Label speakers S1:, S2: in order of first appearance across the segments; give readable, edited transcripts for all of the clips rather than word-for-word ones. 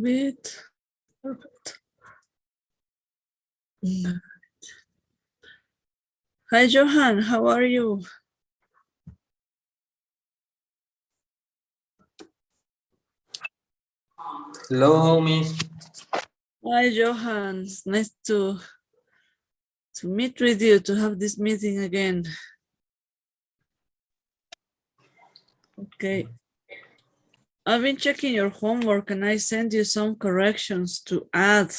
S1: bit. Perfect. Hi, Johan. How are you?
S2: Hello, Miss.
S1: Hi, Johan. It's nice to meet with you, to have this meeting again. Okay. I've been checking your homework and I sent you some corrections to add.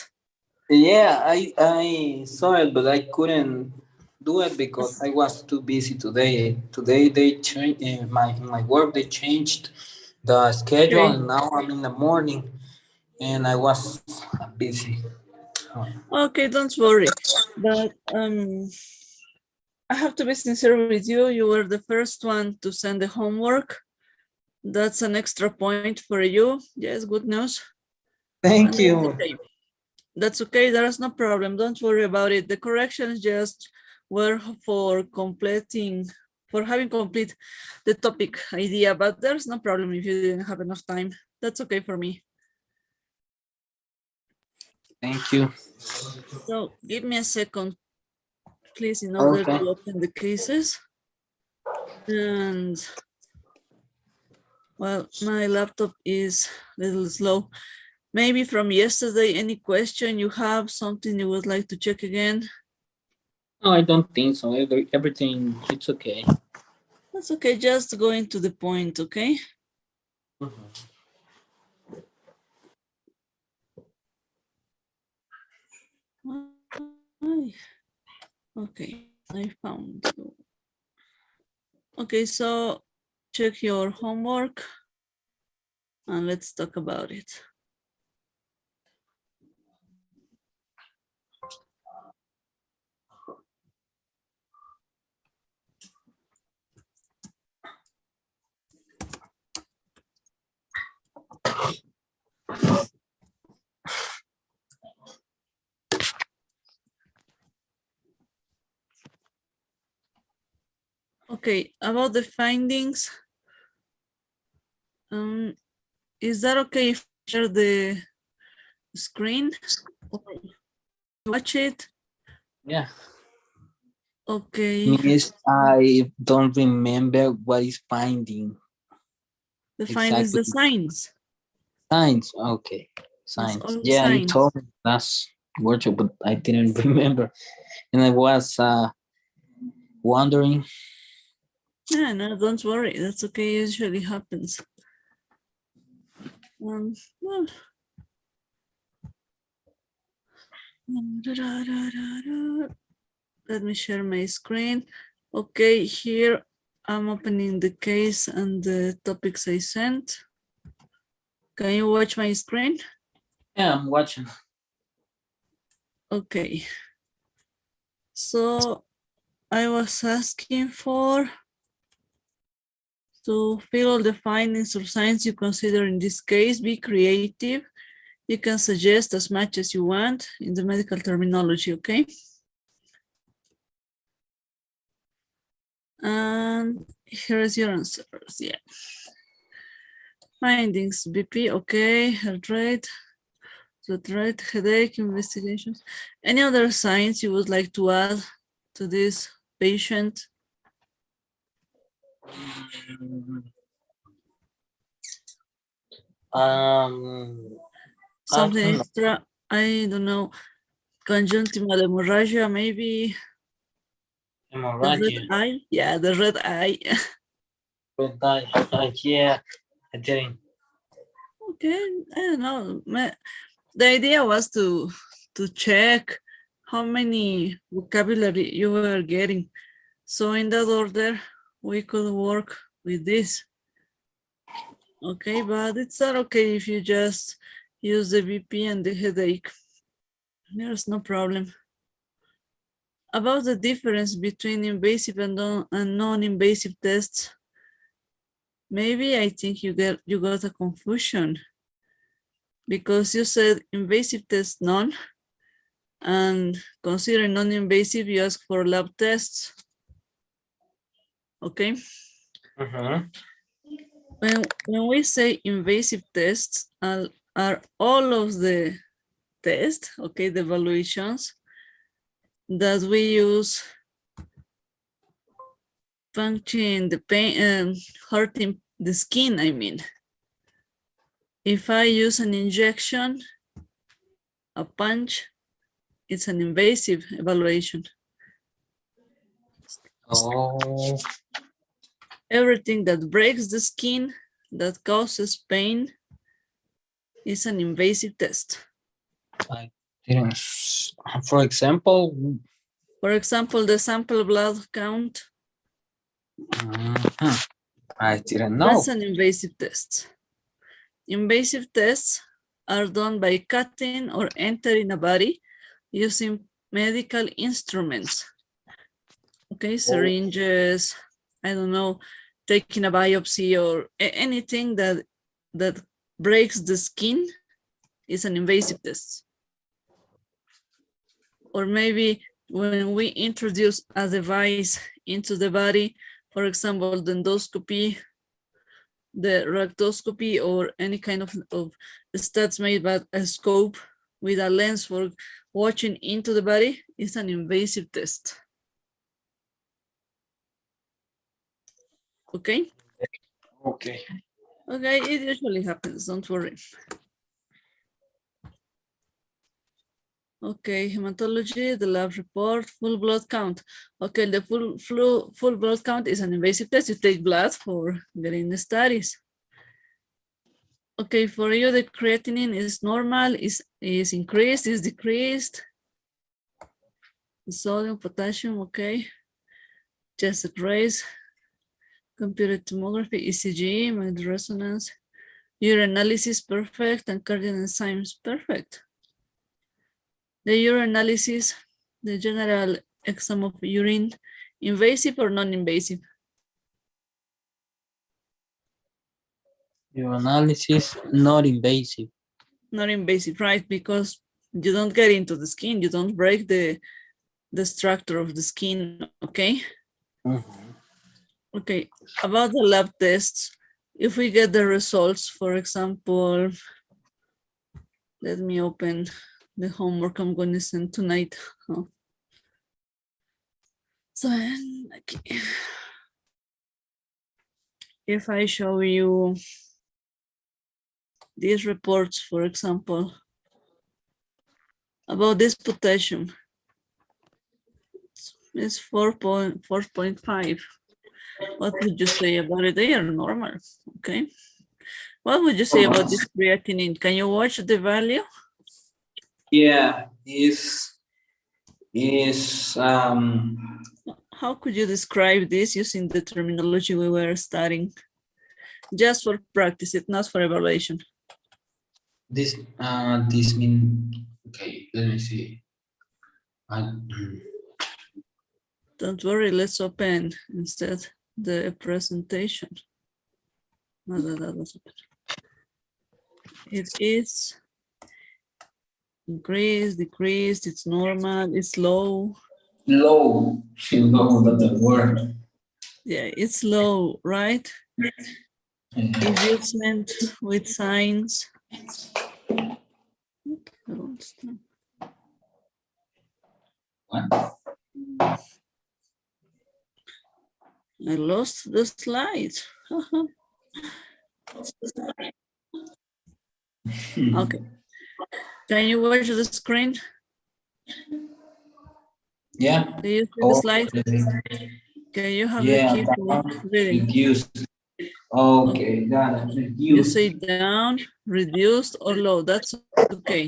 S2: Yeah, I saw it, but I couldn't do it because I was too busy today. Today they changed my work. They changed the schedule,
S1: Okay.
S2: and now I'm in the morning, and I was busy.
S1: Okay, don't worry. But I have to be sincere with you. You were the first one to send the homework. That's an extra point for you. Yes, good news.
S2: Thank you.
S1: Okay. That's okay. There's no problem. Don't worry about it. The corrections just were for completing, for having complete the topic idea, but there's no problem if you didn't have enough time. That's okay for me.
S2: Thank you.
S1: So give me a second, please, in order
S2: Okay.
S1: to open the cases. And well, my laptop is a little slow. Maybe from yesterday, any question you have, something you would like to check again?
S2: No, I don't think so. Everything, it's okay.
S1: That's okay, just going to the point, okay? Okay, I found you. Okay, so check your homework and let's talk about it. Okay, about the findings, is that okay if I share the screen or watch it?
S2: Yeah.
S1: Okay.
S2: Miss, I don't remember what is finding.
S1: The findings,
S2: Exactly.
S1: the signs.
S2: Signs. Okay.
S1: That's
S2: Signs.
S1: all the
S2: Yeah, you
S1: signs.
S2: told me last workshop, but I didn't remember. And I was wondering.
S1: Yeah, no, don't worry. That's okay. It usually happens. Well, let me share my screen. Okay, here I'm opening the case and the topics I sent. Can you watch my screen?
S2: Yeah, I'm watching.
S1: Okay. So I was asking for to fill all the findings or signs you consider in this case. Be creative. You can suggest as much as you want in the medical terminology, okay? And here's your answers, yeah. Findings, BP, okay, heart rate, headache, investigations. Any other signs you would like to add to this patient?
S2: I
S1: Something
S2: don't know.
S1: extra, I don't know, conjunctival hemorrhagia, maybe the red
S2: Hemorrhagia.
S1: eye? Yeah, the red eye.
S2: Red eye. Yeah, I didn't.
S1: Okay, I don't know. The idea was to check how many vocabulary you were getting. So in that order, we could work with this. Okay, but it's not okay if you just use the BP and the headache. There's no problem. About the difference between invasive and non-invasive tests, maybe I think you got a confusion because you said invasive test none, and considering non-invasive, you ask for lab tests. Okay. When we say invasive tests, are all of the tests, okay, the evaluations that we use puncturing the pain, hurting the skin, I mean. If I use an injection, a punch, it's an invasive evaluation.
S2: Oh.
S1: Everything that breaks the skin, that causes pain, is an invasive test.
S2: I didn't. For example.
S1: For example, the sample blood count.
S2: I didn't know.
S1: That's an invasive test. Invasive tests are done by cutting or entering a body using medical instruments. Okay, syringes, I don't know, taking a biopsy or anything that breaks the skin is an invasive test. Or maybe when we introduce a device into the body, for example, the endoscopy, the rectoscopy, or any kind of stats made by a scope with a lens for watching into the body is an invasive test. Okay?
S2: Okay.
S1: Okay, it usually happens, don't worry. Okay, hematology, the lab report, full blood count. Okay, the full blood count is an invasive test. You take blood for getting the studies. Okay, for you, the creatinine is normal, is increased, is decreased. The sodium, potassium, okay. Chest X-rays, computed tomography, ECG, magnetic resonance, urinalysis, perfect, and cardiac enzymes, perfect. The urinalysis, the general exam of urine, invasive or non-invasive?
S2: Urinalysis, not invasive.
S1: Not invasive, right? Because you don't get into the skin, you don't break the structure of the skin, okay? Okay, about the lab tests, if we get the results, for example, let me open the homework I'm going to send tonight. So, okay. If I show you these reports, for example, about this potassium, it's 4.5. What would you say about it? They are normal, okay? What would you say about this creatinine? Can you watch the value?
S2: Yeah,
S1: How could you describe this using the terminology we were studying? Just for practice, it's not for evaluation.
S2: This mean, okay, let me see.
S1: Don't worry, let's open instead the presentation. No, that was open. It is increased, decreased, it's normal, it's low.
S2: Low, that's the word.
S1: Yeah, it's low, right? If you send with signs, I don't understand.
S2: What?
S1: I lost the slides. Okay. Can you watch the screen?
S2: Yeah.
S1: Do you see the slide? Okay, you have the key for reading.
S2: Reduced. Okay, that reduced.
S1: You say down, reduced, or low. That's okay.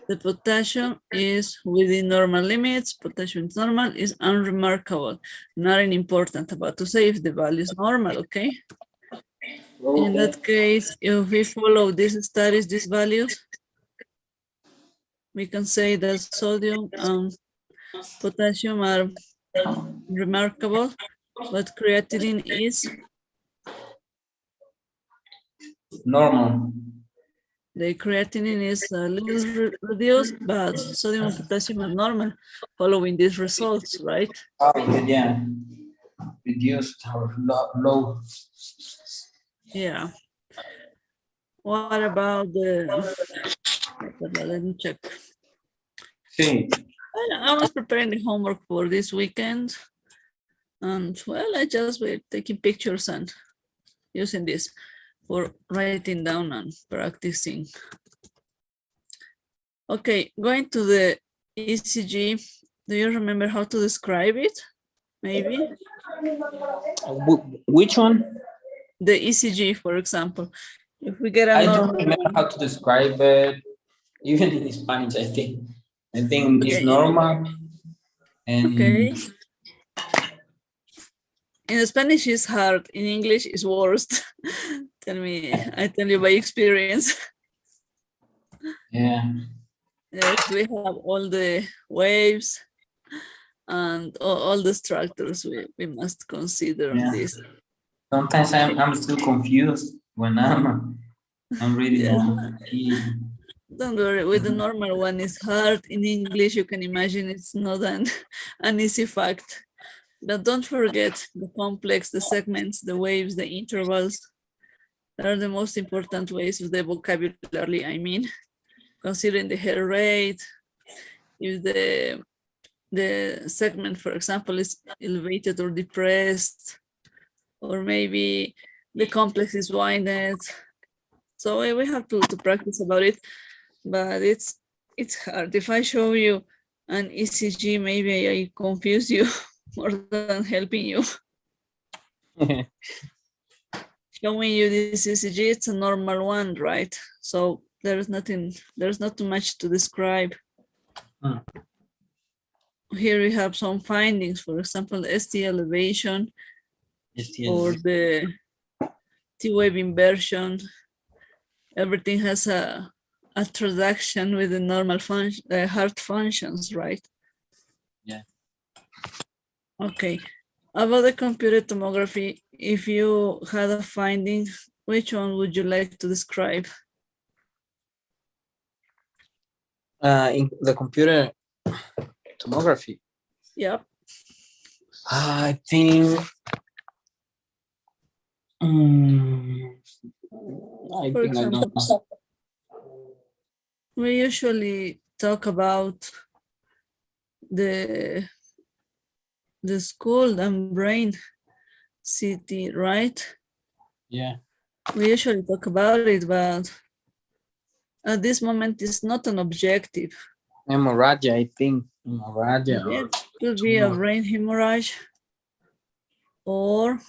S1: The potassium is within normal limits. Potassium is normal, is unremarkable. Nothing important about to say if the value is normal, okay? In that case, if we follow these studies, these values, we can say that sodium and potassium are remarkable, but creatinine is
S2: normal.
S1: The creatinine is a little reduced, but sodium and potassium are normal following these results, right?
S2: Oh, yeah. Reduced or low.
S1: Yeah. What about the, let me check.
S2: Sí.
S1: I was preparing the homework for this weekend. And well, I just were taking pictures and using this for writing down and practicing. Okay, going to the ECG. Do you remember how to describe it? Maybe?
S2: Which one?
S1: The ECG, for example. If we get a
S2: I don't
S1: normal
S2: remember how to describe it, even in Spanish, I think. I think it's
S1: okay,
S2: normal. And
S1: okay. In Spanish it's hard, in English it's worst. I tell you by experience.
S2: yeah.
S1: Yes, we have all the waves and all the structures we must consider on
S2: Yeah.
S1: this.
S2: Sometimes I'm still confused when I'm reading
S1: Yes,
S2: on key.
S1: don't worry, with the normal one is hard. In English, you can imagine it's not an easy fact. But don't forget the complex, the segments, the waves, the intervals. They are the most important ways of the vocabulary, I mean. Considering the heart rate, if the segment, for example, is elevated or depressed, or maybe the complex is widened. So we have to practice about it, but it's hard. If I show you an ECG, maybe I confuse you more than helping you. Showing you this ECG, it's a normal one, right? So there's not too much to describe. Here we have some findings, for example, ST elevation or the T-wave inversion. Everything has a traduction with the normal heart functions, right?
S2: Yeah.
S1: Okay. About the computed tomography, if you had a finding, which one would you like to describe?
S2: In the computer tomography.
S1: Yep.
S2: I think.
S1: For example, we usually talk about the skull and brain CT, right?
S2: Yeah.
S1: We usually talk about it, but at this moment it's not an objective.
S2: Hemorrhagia, I think. Hemorrhagia.
S1: It could be a brain hemorrhage or,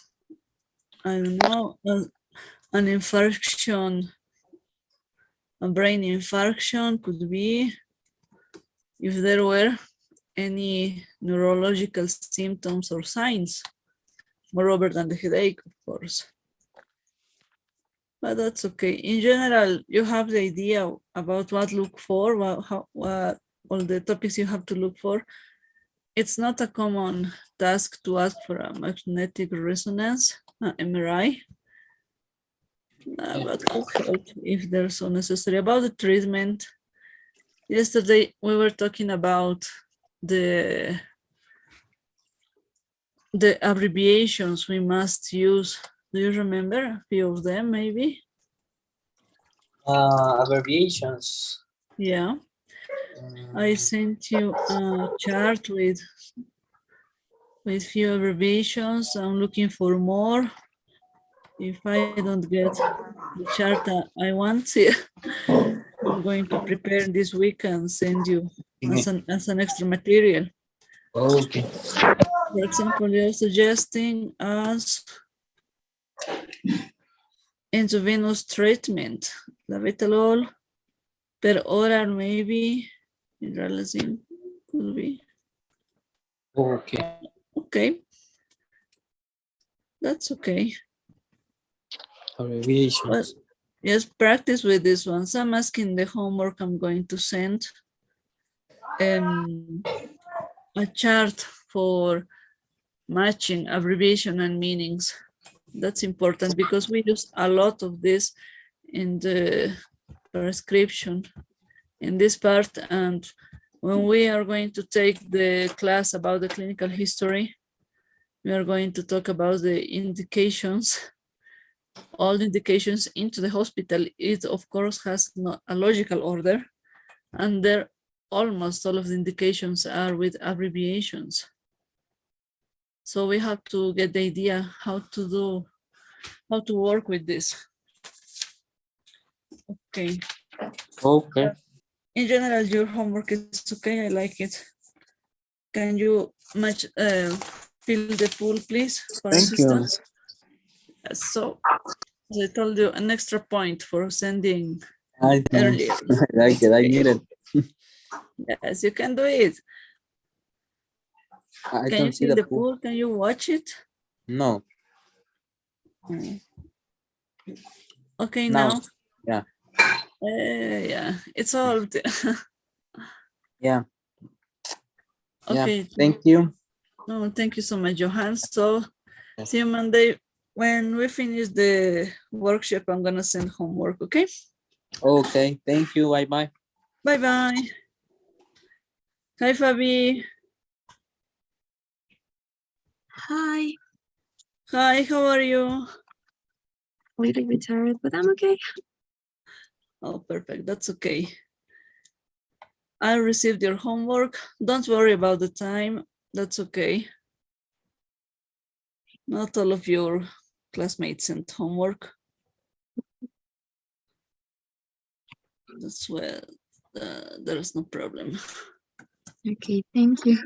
S1: I don't know, an infarction, a brain infarction could be if there were any neurological symptoms or signs, moreover than the headache, of course. But that's okay. In general, you have the idea about what look for, what all the topics you have to look for. It's not a common task to ask for a magnetic resonance, MRI, but could help if they're so necessary. About the treatment, yesterday we were talking about the abbreviations we must use. Do you remember a few of them, maybe?
S2: Abbreviations.
S1: Yeah. I sent you a chart with few abbreviations. I'm looking for more. If I don't get the chart I want, I'm going to prepare this week and send you as an extra material.
S2: Okay.
S1: For example, you're suggesting us intravenous treatment, labetalol per oral, maybe hydralazine could be.
S2: Okay.
S1: Okay, that's okay.
S2: Abbreviations.
S1: Well, yes, practice with this one. So I'm asking the homework I'm going to send a chart for matching abbreviation and meanings. That's important because we use a lot of this in the prescription in this part. And when we are going to take the class about the clinical history, we are going to talk about the indications all the indications into the hospital, it of course has a logical order, and there almost all of the indications are with abbreviations. So we have to get the idea how to work with this. Okay.
S2: Okay.
S1: In general, your homework is okay. I like it. Can you match fill the pool, please, for
S2: Thank you.
S1: assistance? So, as I told you, an extra point for sending
S2: I know.
S1: earlier.
S2: I like it. I need it.
S1: Yes, you can do it.
S2: I
S1: Can
S2: can
S1: you
S2: see
S1: fill
S2: the
S1: the
S2: pool.
S1: pool? Can you watch it?
S2: No.
S1: Okay,
S2: Now.
S1: now.
S2: Yeah.
S1: Yeah, it's solved.
S2: Yeah.
S1: Okay.
S2: Yeah. Thank you.
S1: No, thank you so much, Johan. So
S2: Yes.
S1: see you Monday. When we finish the workshop, I'm gonna send homework, okay?
S2: Okay. Thank you. Bye-bye.
S1: Bye-bye. Hi, Fabi.
S3: Hi.
S1: Hi, how are you?
S3: A little bit tired, but I'm okay.
S1: Oh, perfect. That's okay. I received your homework. Don't worry about the time. That's okay. Not all of your classmates sent homework. That's well, there is no problem.
S3: Okay, thank you.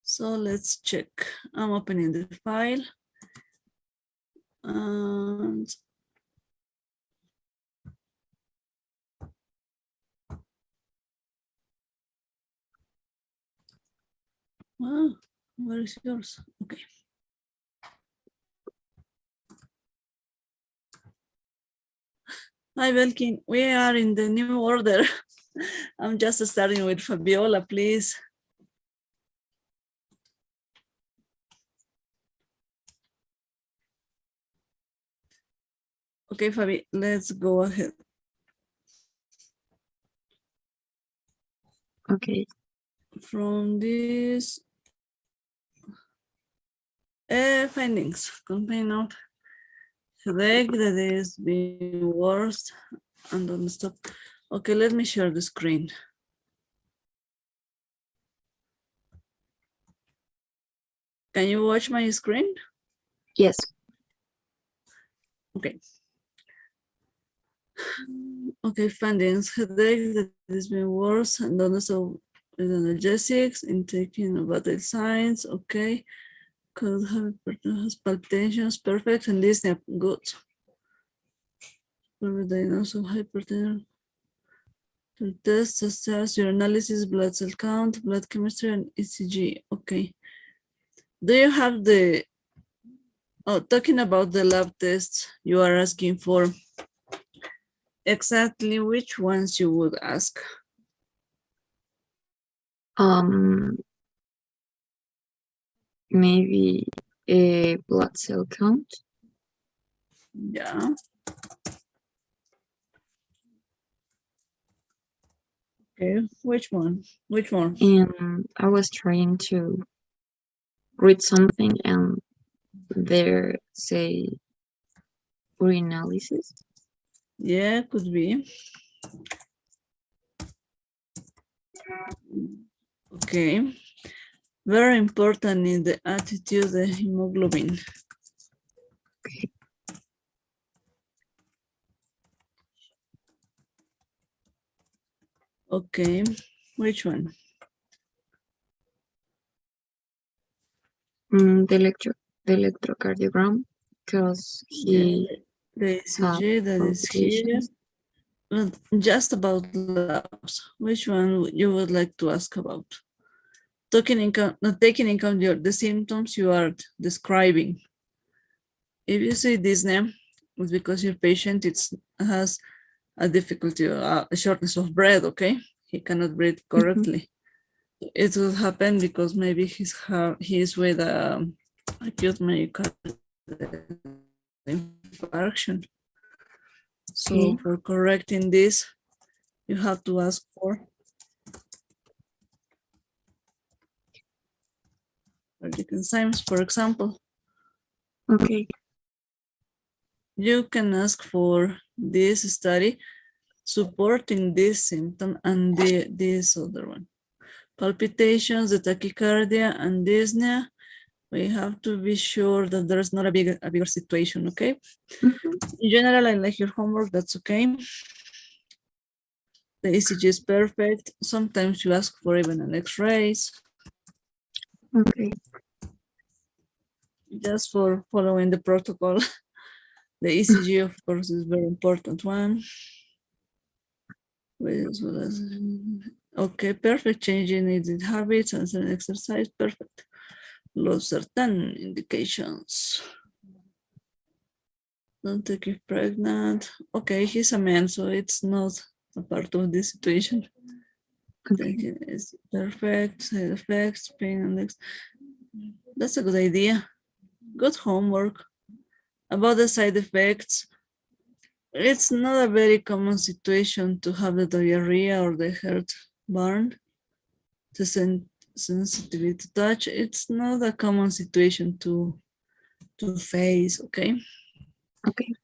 S1: So let's check. I'm opening the file. And where is yours? Okay. Hi, Belkin. We are in the new order. I'm just starting with Fabiola, please. Okay, Fabi, let's go ahead.
S3: Okay.
S1: From this findings, campaign of headache that is being worse and don't stop. Okay, let me share the screen. Can you watch my screen?
S3: Yes.
S1: Okay. Okay, findings, headache that is being worse and also with analgesics, intaking of vital signs, okay. Could have palpitations, perfect, and dyspnea, good. Diagnosis of hypertension. The tests such as your analysis, blood cell count, blood chemistry, and ECG. Okay. Do you have the, talking about the lab tests you are asking for, exactly which ones you would ask?
S3: Maybe a blood cell count.
S1: Yeah. Okay, which one? Which one?
S3: And I was trying to read something and there say urinalysis.
S1: Yeah, could be. Okay. Very important in the attitude, the hemoglobin. Okay, which one?
S3: The electrocardiogram, because he
S1: The ECG that is here. Well, just about labs. Which one you would like to ask about? Taking in account the symptoms you are describing. If you see this name, it's because your patient has a difficulty, a shortness of breath, okay? He cannot breathe correctly. It will happen because maybe he's with acute myocardial infarction. So for correcting this, you have to ask for. Enzymes, for example.
S3: Okay.
S1: You can ask for this study supporting this symptom and this other one. Palpitations, the tachycardia, and dyspnea. We have to be sure that there's not a bigger situation, okay? In general, I like your homework, that's okay. The ECG is perfect. Sometimes you ask for even an X-rays.
S3: Okay.
S1: Just for following the protocol. The ECG, of course, is very important one. Okay, perfect. Changing needed habits and an exercise, perfect. Los certain indications. Don't take if pregnant. Okay, he's a man, so it's not a part of this situation.
S3: Okay.
S1: It's perfect. Side effects, pain and legs. That's a good idea. Good homework. About the side effects, it's not a very common situation to have the diarrhea or the heartburn. The sensitivity to touch, it's not a common situation to face, okay?
S3: Okay.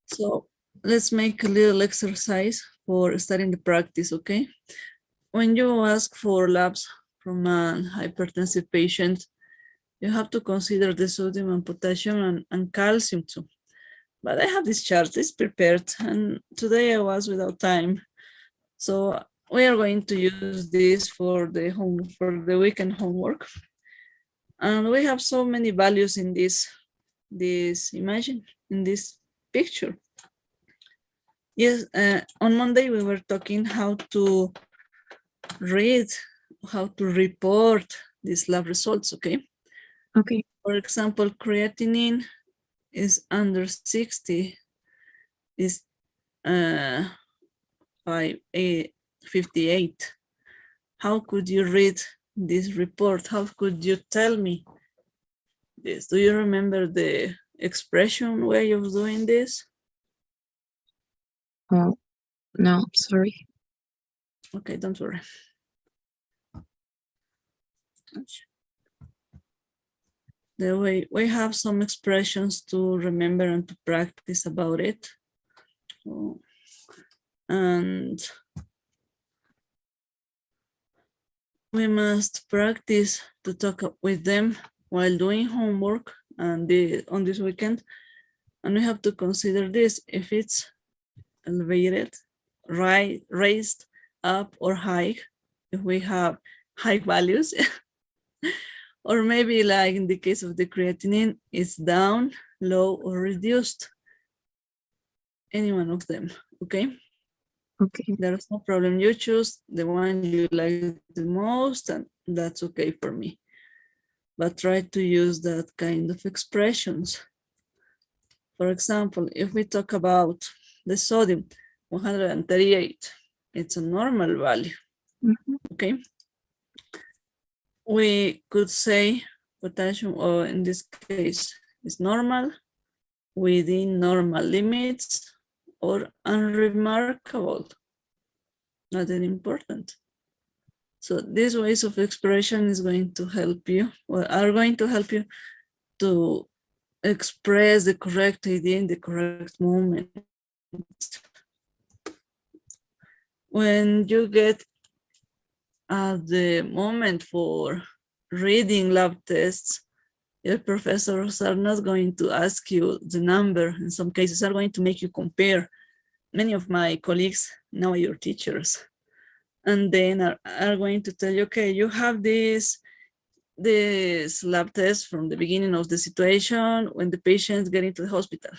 S1: So let's make a little exercise for starting the practice, okay? When you ask for labs from a hypertensive patient, you have to consider the sodium and potassium and calcium too. But I have this chart, it's prepared, and today I was without time. So we are going to use this for the weekend homework. And we have so many values in this imagine, in this picture. Yes, on Monday we were talking how to read, how to report these lab results, okay?
S3: Okay.
S1: For example, creatinine is under 60, is 58. How could you read this report? How could you tell me this? Do you remember the expression way of doing this?
S3: Oh, no, sorry.
S1: Okay, don't worry. The way we have some expressions to remember and to practice about it. So, and we must practice to talk with them while doing homework and on this weekend. And we have to consider this, if it's elevated, right, raised, up, or high, if we have high values. Or maybe like in the case of the creatinine, it's down, low, or reduced. Any one of them, okay?
S3: Okay.
S1: There's no problem. You choose the one you like the most, and that's okay for me. But try to use that kind of expressions. For example, if we talk about the sodium, 138, it's a normal value, okay? We could say potassium, or in this case, is normal, within normal limits, or unremarkable, not that important. So these ways of expression is going to help you, or are going to help you to express the correct idea in the correct moment. When you get at the moment for reading lab tests, your professors are not going to ask you the number. In some cases, are going to make you compare. Many of my colleagues, now your teachers, and then are going to tell you, okay, you have this lab test from the beginning of the situation when the patient get into the hospital.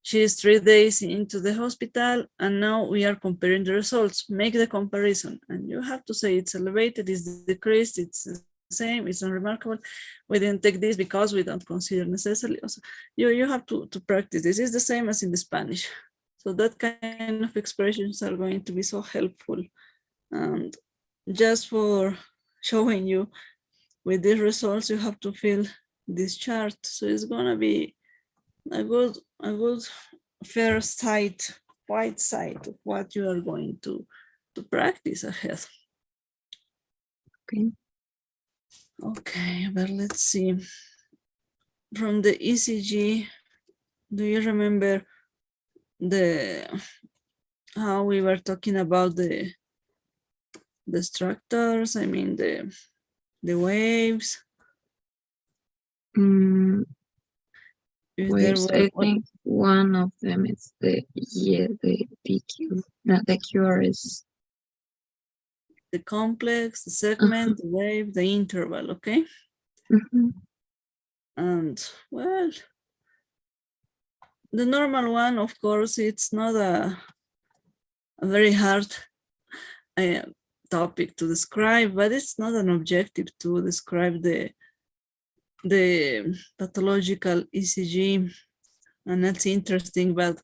S1: She is 3 days into the hospital, and now we are comparing the results. Make the comparison, and you have to say it's elevated, it's decreased, it's the same, it's unremarkable. We didn't take this because we don't consider necessarily. Also, you have to practice. This is the same as in the Spanish. So that kind of expressions are going to be so helpful. And just for showing you with these results, you have to fill this chart. So it's gonna be a good first sight right side of what you are going to practice ahead.
S3: Okay.
S1: Okay, but let's see. From the ECG, do you remember how we were talking about the structures? I mean the waves.
S3: Waves. I think one of them is the PQ. No, the QR is
S1: the complex, the segment, the wave, the interval. Okay. And well, the normal one, of course, it's not a very hard topic to describe, but it's not an objective to describe the pathological ECG, and that's interesting, but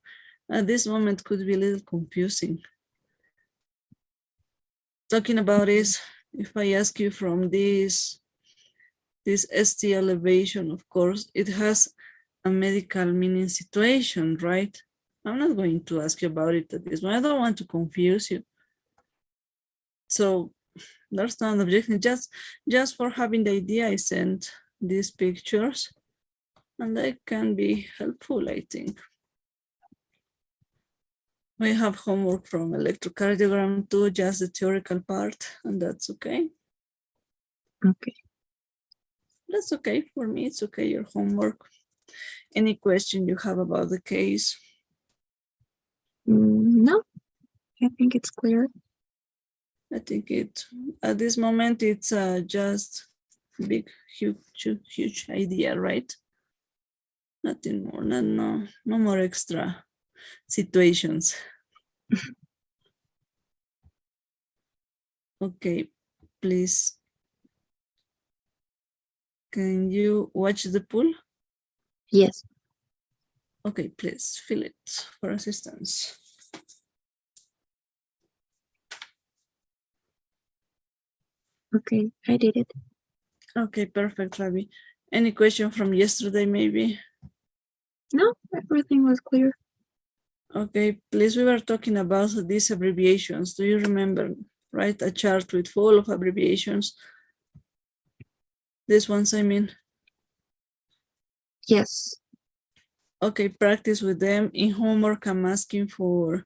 S1: at this moment could be a little confusing. Talking about this, if I ask you from this ST elevation, of course, it has a medical meaning situation, right? I'm not going to ask you about it at this moment. I don't want to confuse you. So there's not an objection. Just for having the idea, I sent these pictures, and they can be helpful, I think. We have homework from electrocardiogram too, just the theoretical part, and that's okay.
S3: Okay.
S1: That's okay for me. It's okay, your homework. Any question you have about the case?
S3: No, I think it's clear.
S1: I think at this moment, it's just big, huge idea, right? Nothing more, no more extra situations. Okay, please. Can you watch the pool?
S3: Yes.
S1: Okay, please fill it for assistance.
S3: Okay, I did it.
S1: Okay, perfect, Ravi. Any question from yesterday, maybe?
S3: No, everything was clear.
S1: Okay, please, we were talking about these abbreviations. Do you remember, right? A chart with full of abbreviations. These ones, I mean.
S3: Yes.
S1: Okay, practice with them. In homework, I'm asking for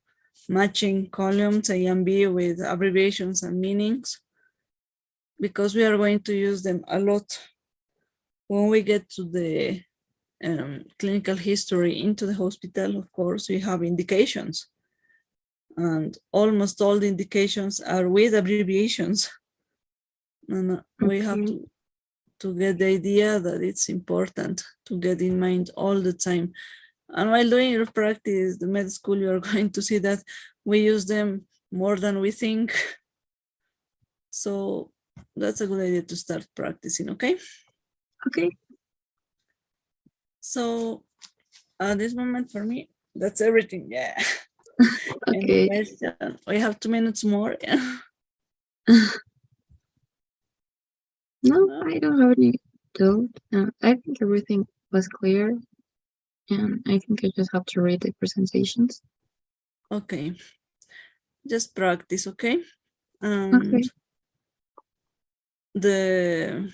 S1: matching columns A and B with abbreviations and meanings, because we are going to use them a lot when we get to the clinical history into the hospital. Of course, we have indications, and almost all the indications are with abbreviations. And we have to get the idea that it's important to get in mind all the time. And while doing your practice, the med school, you're going to see that we use them more than we think. So that's a good idea to start practicing, okay?
S3: Okay.
S1: So at this moment for me, that's everything, yeah.
S3: Okay.
S1: Any question? We have 2 minutes more. Yeah.
S3: No, I don't have any doubt. I think everything was clear, and I think I just have to read the presentations.
S1: Okay. Just practice, okay? And
S3: okay.
S1: The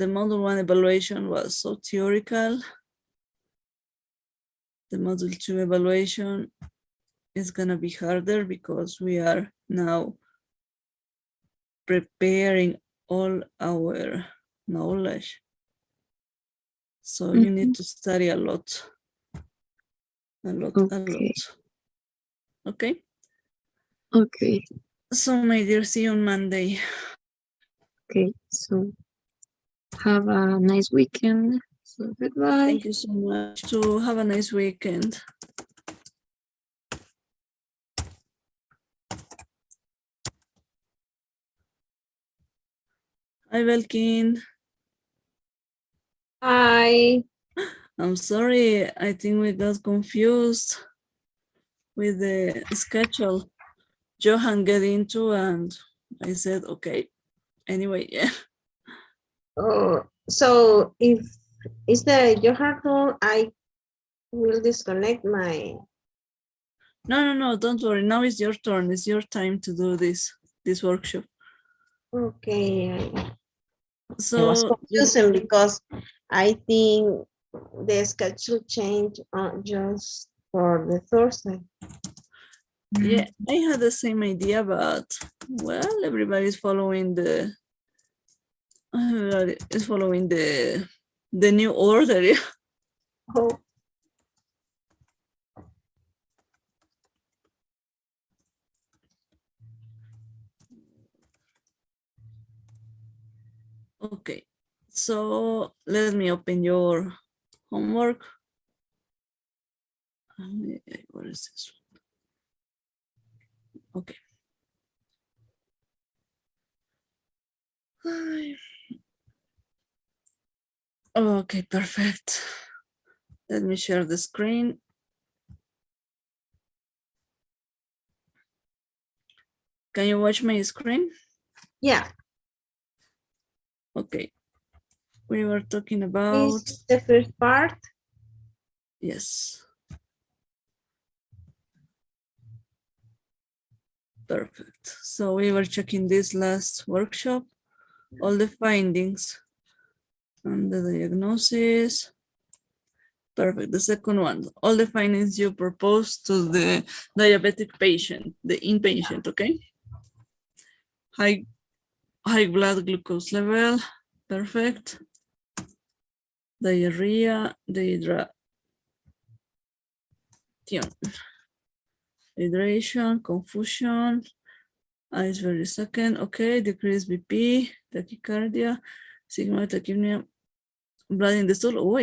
S1: module 1 evaluation was so theoretical. The module 2 evaluation is gonna be harder because we are now preparing all our knowledge. So you need to study a lot. A lot. Okay?
S3: Okay.
S1: So my dear, see you on Monday.
S3: Okay, so have a nice weekend. So goodbye.
S1: Thank you so much. To have a nice weekend. Hi, Belkin.
S4: Hi.
S1: I'm sorry. I think we got confused with the schedule Johan get into, and I said, okay. Anyway, yeah.
S4: Oh, so if it's the Johan, I will disconnect my.
S1: No, don't worry. Now it's your turn. It's your time to do this workshop.
S4: Okay. I was
S1: So
S4: confusing because I think the schedule changed just for the Thursday.
S1: yeah, I had the same idea, but well, everybody's following the new order. Yeah.
S4: Oh,
S1: Okay, so let me open your homework. What is this one? Okay. Okay, perfect. Let me share the screen. Can you watch my screen?
S4: yeah.
S1: Okay. We were talking about,
S4: This is the first part.
S1: yes. Perfect. So we were checking this last workshop, all the findings and the diagnosis. Perfect. The second one, all the findings you proposed to the diabetic patient, the inpatient, okay? High blood glucose level, perfect. Diarrhea, hydration, confusion, eyes very second, okay, decreased BP, tachycardia, sigma tachypnea, blood in the stool. Oh,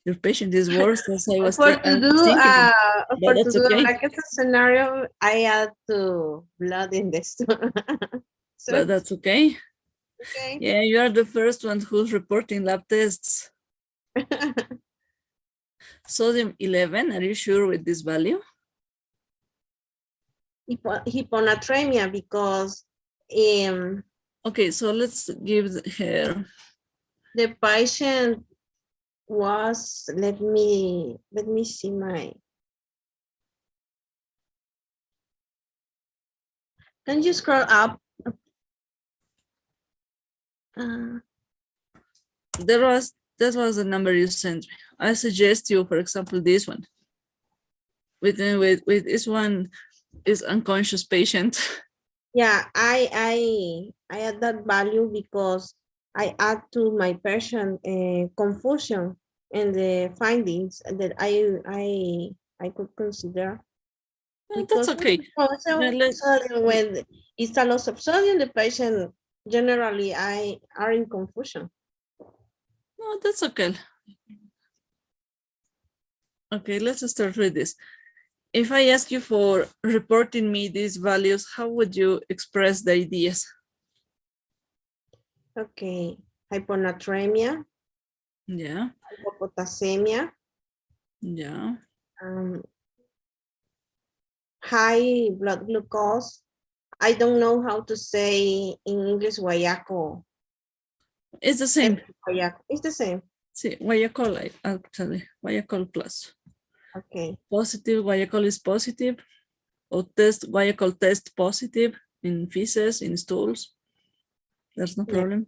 S1: your patient is worse as I was
S4: For
S1: thinking, but
S4: to
S1: that's
S4: do
S1: okay.
S4: a bracket scenario, I add to blood in the stool. So,
S1: But that's okay.
S4: okay.
S1: Yeah, you are the first one who's reporting lab tests. Sodium 11, are you sure with this value?
S4: Hyponatremia because
S1: Okay, so let's give her.
S4: the patient was, let me see my, can you scroll up?
S1: That was the number you sent me. I suggest you, for example, this one. With this one is unconscious patient.
S4: Yeah, I add that value because I add to my patient confusion and the findings that I could consider.
S1: That's
S4: Because
S1: okay.
S4: when it's a loss of sodium, the patient generally are in confusion.
S1: No, that's okay. Okay, let's start with this. If I ask you for reporting me these values, how would you express the ideas?
S4: Okay, hyponatremia,
S1: Yeah,
S4: hypopotasemia,
S1: yeah.
S4: high blood glucose. I don't know how to say in English guayaco.
S1: It's the same.
S4: Guayaco. It's the same.
S1: See, Guayacol, actually, Guayacol plus.
S4: Okay.
S1: Positive, Guayacol is positive. Or test, Guayacol test positive in feces, in stools. There's no problem.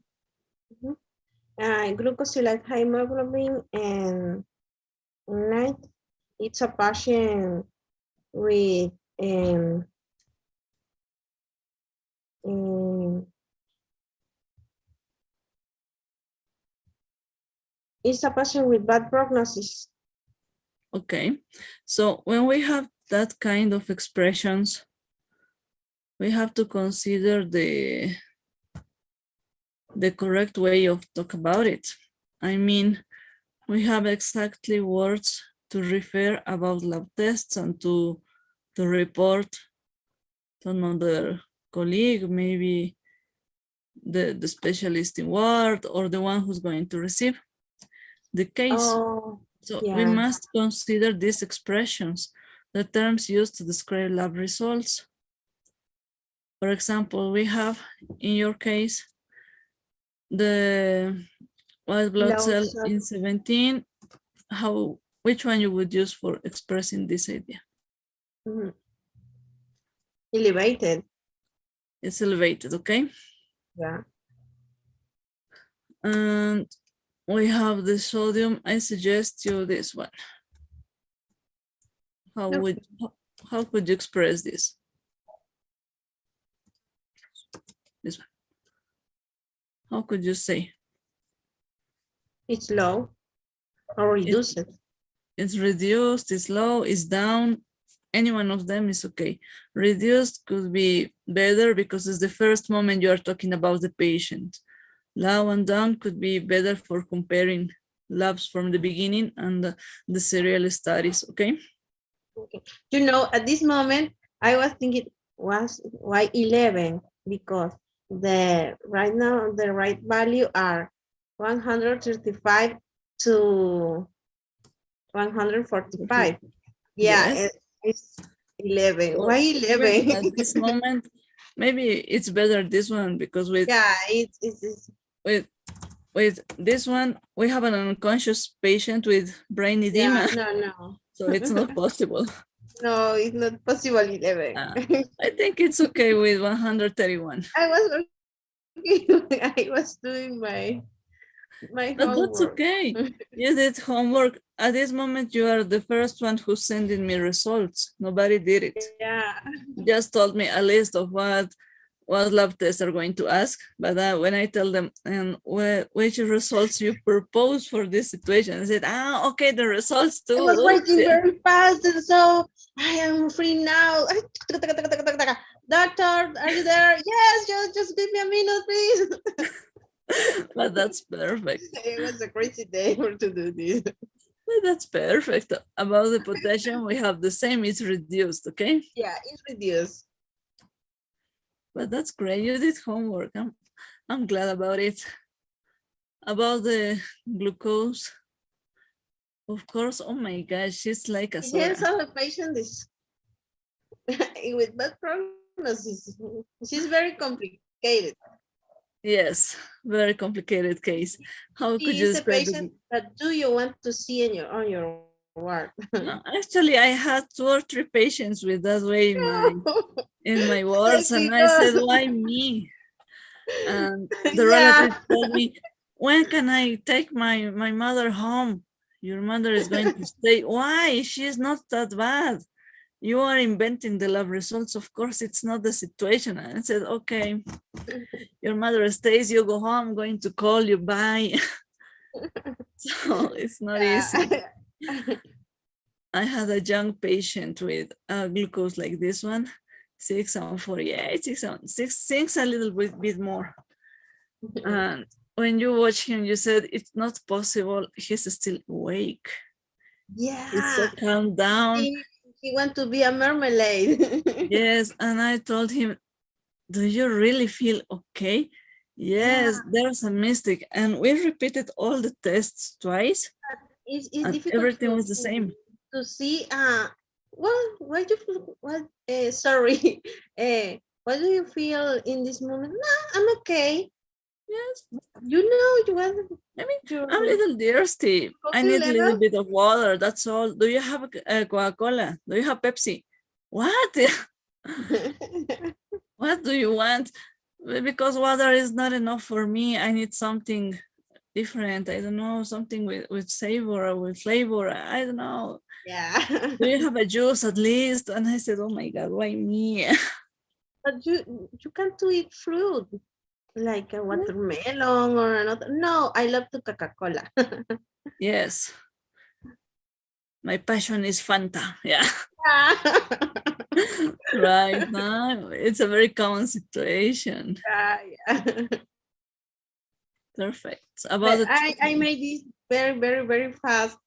S4: Glucosylate hemoglobin and night. It's a patient with it's a patient with bad prognosis.
S1: Okay, so when we have that kind of expressions, we have to consider the correct way of talk about it. I mean, we have exactly words to refer about lab tests and to report to another colleague, maybe the specialist in ward or the one who's going to receive the case.
S4: Oh,
S1: so
S4: yeah.
S1: we must consider these expressions, the terms used to describe lab results. For example, we have in your case the white blood cell in 17. How Which one you would use for expressing this idea?
S4: Mhm. Elevated.
S1: It's elevated, okay?
S4: Yeah.
S1: And we have the sodium. I suggest you this one. How could you express this? This one. How could you say?
S4: It's low or reduced.
S1: It's reduced, it's low, it's down. Any one of them is okay. Reduced could be better because it's the first moment you are talking about the patient. Low and down could be better for comparing labs from the beginning and the serial studies, okay?
S4: Okay. You know, at this moment, I was thinking was why 11 because the right now the right value are 135 to 145. Yeah,
S1: Yes.
S4: it's 11.
S1: Well,
S4: Why
S1: even at
S4: 11?
S1: this moment, maybe it's better this one because with
S4: Yeah,
S1: with this one, we have an unconscious patient with brain edema,
S4: no.
S1: so it's not possible.
S4: No, it's not possible 11.
S1: I think it's okay with 131.
S4: I was okay. I was doing my
S1: But that's
S4: homework.
S1: okay. You did homework. At this moment, you are the first one who's sending me results. Nobody did it.
S4: Yeah.
S1: Just told me a list of what lab tests are going to ask. But when I tell them and which results you propose for this situation, I said, okay, the results too.
S4: I was
S1: Oops,
S4: working
S1: yeah.
S4: very fast, and so I am free now. Doctor, are you there? Yes, just give me a minute, please.
S1: But that's perfect.
S4: It was a crazy day to do this.
S1: But that's perfect. About the potassium, we have the same, it's reduced, okay?
S4: Yeah, it's reduced.
S1: But that's great. You did homework. I'm glad about it. About the glucose, of course. Oh my gosh, she's like a soda.
S4: Yes, our patient is with bad prognosis. She's very complicated.
S1: Yes, very complicated case. How could
S4: She
S1: you
S4: is a
S1: describe
S4: patient
S1: it?
S4: that do you want to see in on your ward?
S1: No, actually, I had 2 or 3 patients with that way in my wards, and I said, why me? And the
S4: Yeah.
S1: relative told me, when can I take my mother home? Your mother is going to stay. Why? She's not that bad. You are inventing the lab results. Of course, it's not the situation. And I said, okay, your mother stays, you go home, I'm going to call you, bye. So it's not easy. I had a young patient with glucose like this one, 648, 6 a little bit more. And when you watch him, you said, it's not possible. He's still awake.
S4: Yeah.
S1: He's so calm down.
S4: He want to be a marmalade.
S1: Yes. And I told him, do you really feel okay? Yes,
S4: Yeah.
S1: there's a mistake. And we repeated all the tests twice.
S4: It's
S1: And
S4: difficult
S1: everything was the same.
S4: to see. Well, why do you feel? What? Sorry. What do you feel in this moment? No, I'm okay.
S1: Yes.
S4: You know, you want.
S1: I mean, I'm a little thirsty. I
S4: Coffee
S1: need a little
S4: level?
S1: bit of water. That's all. Do you have a Coca-Cola? Do you have Pepsi? What? What do you want? Because water is not enough for me. I need something different. I don't know, something with savor or with flavor. I don't know.
S4: Yeah.
S1: Do you have a juice at least? And I said, oh my God, why me?
S4: But you can't eat fruit like a watermelon or another. No, I love the Coca-Cola.
S1: Yes. My passion is Fanta. Yeah. Right now, it's a very common situation.
S4: Yeah.
S1: Perfect. About
S4: I made this very, very, very fast.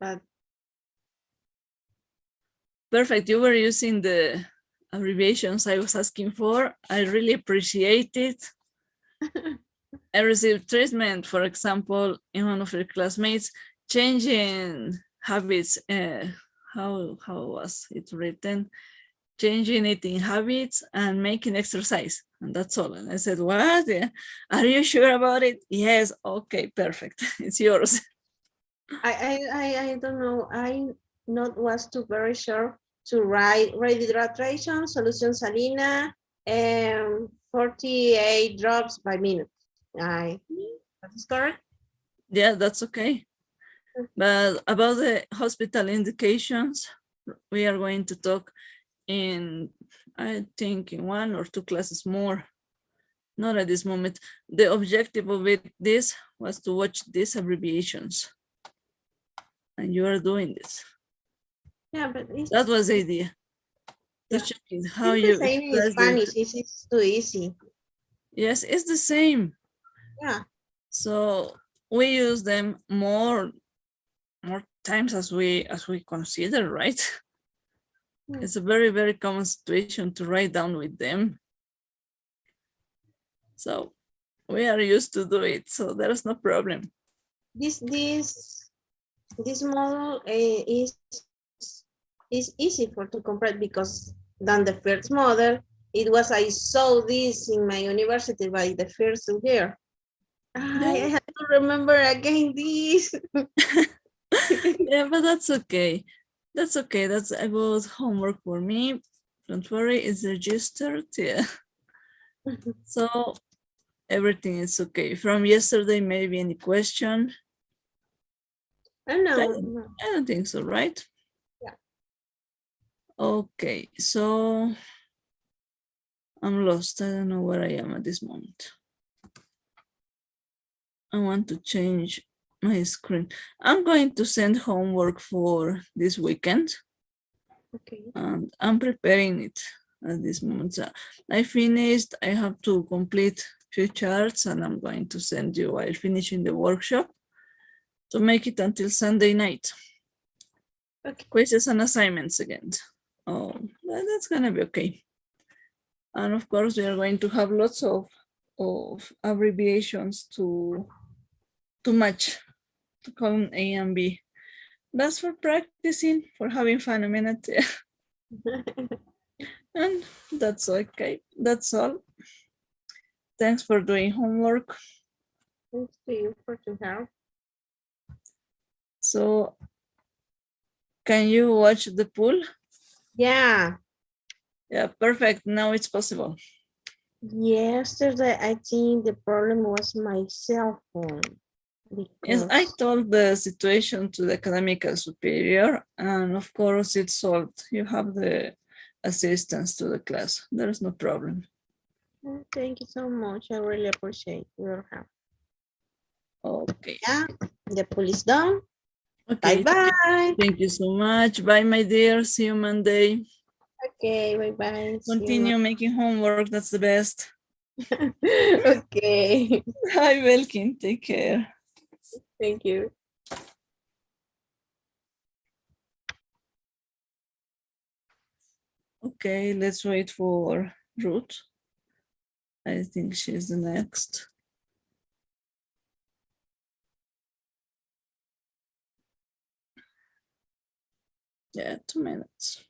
S4: But
S1: perfect. You were using the abbreviations I was asking for. I really appreciate it. I received treatment, for example, in one of your classmates, changing habits. How was it written? Changing eating habits and making exercise. And that's all. And I said, what? Yeah. Are you sure about it? Yes. Okay, perfect. It's yours.
S4: I don't know. I not was too very sure to write rehydration, solution salina, and 48 drops by minute. That's correct.
S1: Yeah, that's okay. But about the hospital indications, we are going to talk in, I think, in 1 or 2 classes more. Not at this moment. The objective of this was to watch these abbreviations. And you are doing this.
S4: Yeah, but
S1: That was the idea. To
S4: Yeah.
S1: check it, how
S4: it's
S1: you
S4: the same in
S1: express the,
S4: Spanish. It's too easy.
S1: yes, it's the same.
S4: Yeah.
S1: So we use them more times as we consider, right?
S4: Hmm.
S1: It's a very, very common situation to write down with them. So we are used to do it, so there's no problem.
S4: This model is easy for to comprehend because than the first model. It was I saw this in my university by the first year. I
S1: Yeah,
S4: have to remember again this.
S1: yeah, but that's okay. That's okay. That's a good homework for me. Don't worry, it's registered. Yeah. So everything is okay. From yesterday, maybe any question?
S4: I know.
S1: I don't think so, right?
S4: Yeah.
S1: Okay, so I'm lost. I don't know where I am at this moment. I want to change my screen. I'm going to send homework for this weekend.
S4: Okay.
S1: And I'm preparing it at this moment. So I finished, I have to complete few charts and I'm going to send you while finishing the workshop to make it until Sunday night.
S4: Okay.
S1: Quizzes and assignments again. Oh, that's gonna be okay. And of course, we are going to have lots of abbreviations to match, to column A and B. That's for practicing, for having fun a minute. And that's okay. That's all. Thanks for doing homework.
S4: Thanks to you for to help.
S1: So, can you watch the pool?
S4: Yeah.
S1: Yeah, perfect. Now it's possible.
S4: Yesterday, I think the problem was my cell phone.
S1: Yes, I
S4: Because
S1: told the situation to the academical superior, and of course it's solved. You have the assistance to the class. There is no problem.
S4: thank you so much. I really appreciate your help.
S1: Okay.
S4: Yeah, the pool is done.
S1: Okay.
S4: Bye-bye.
S1: Thank you so much. Bye, my dear. See you Monday.
S4: Okay, bye-bye.
S1: Continue making homework. That's the best.
S4: Okay.
S1: Hi, Belkin. Take care.
S4: Thank you.
S1: Okay, let's wait for Ruth. I think she's the next. Yeah, 2 minutes.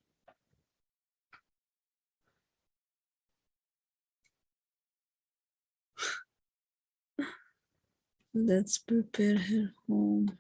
S1: Let's prepare her home.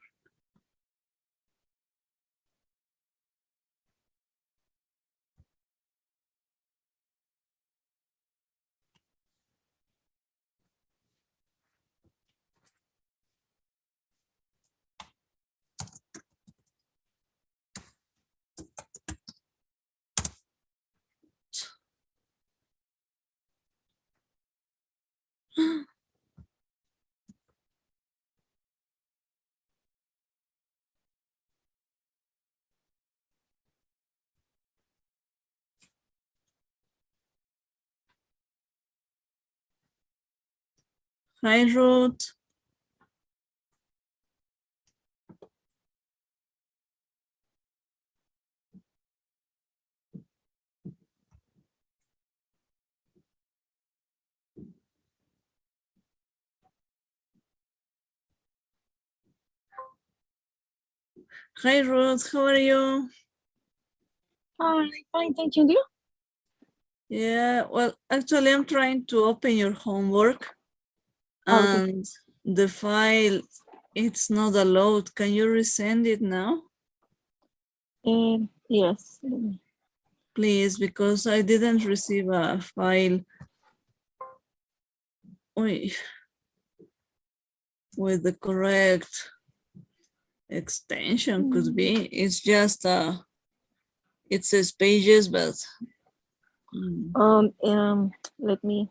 S1: Hi, Ruth. Hi, Ruth. How are you?
S3: Hi, fine, thank you.
S1: Yeah, well, actually, I'm trying to open your homework
S3: Okay.
S1: and the file It's not allowed. Can you resend it now?
S5: Yes.
S1: Please, because I didn't receive a file with the correct extension. Could be. It's just it says pages, but
S5: Let me.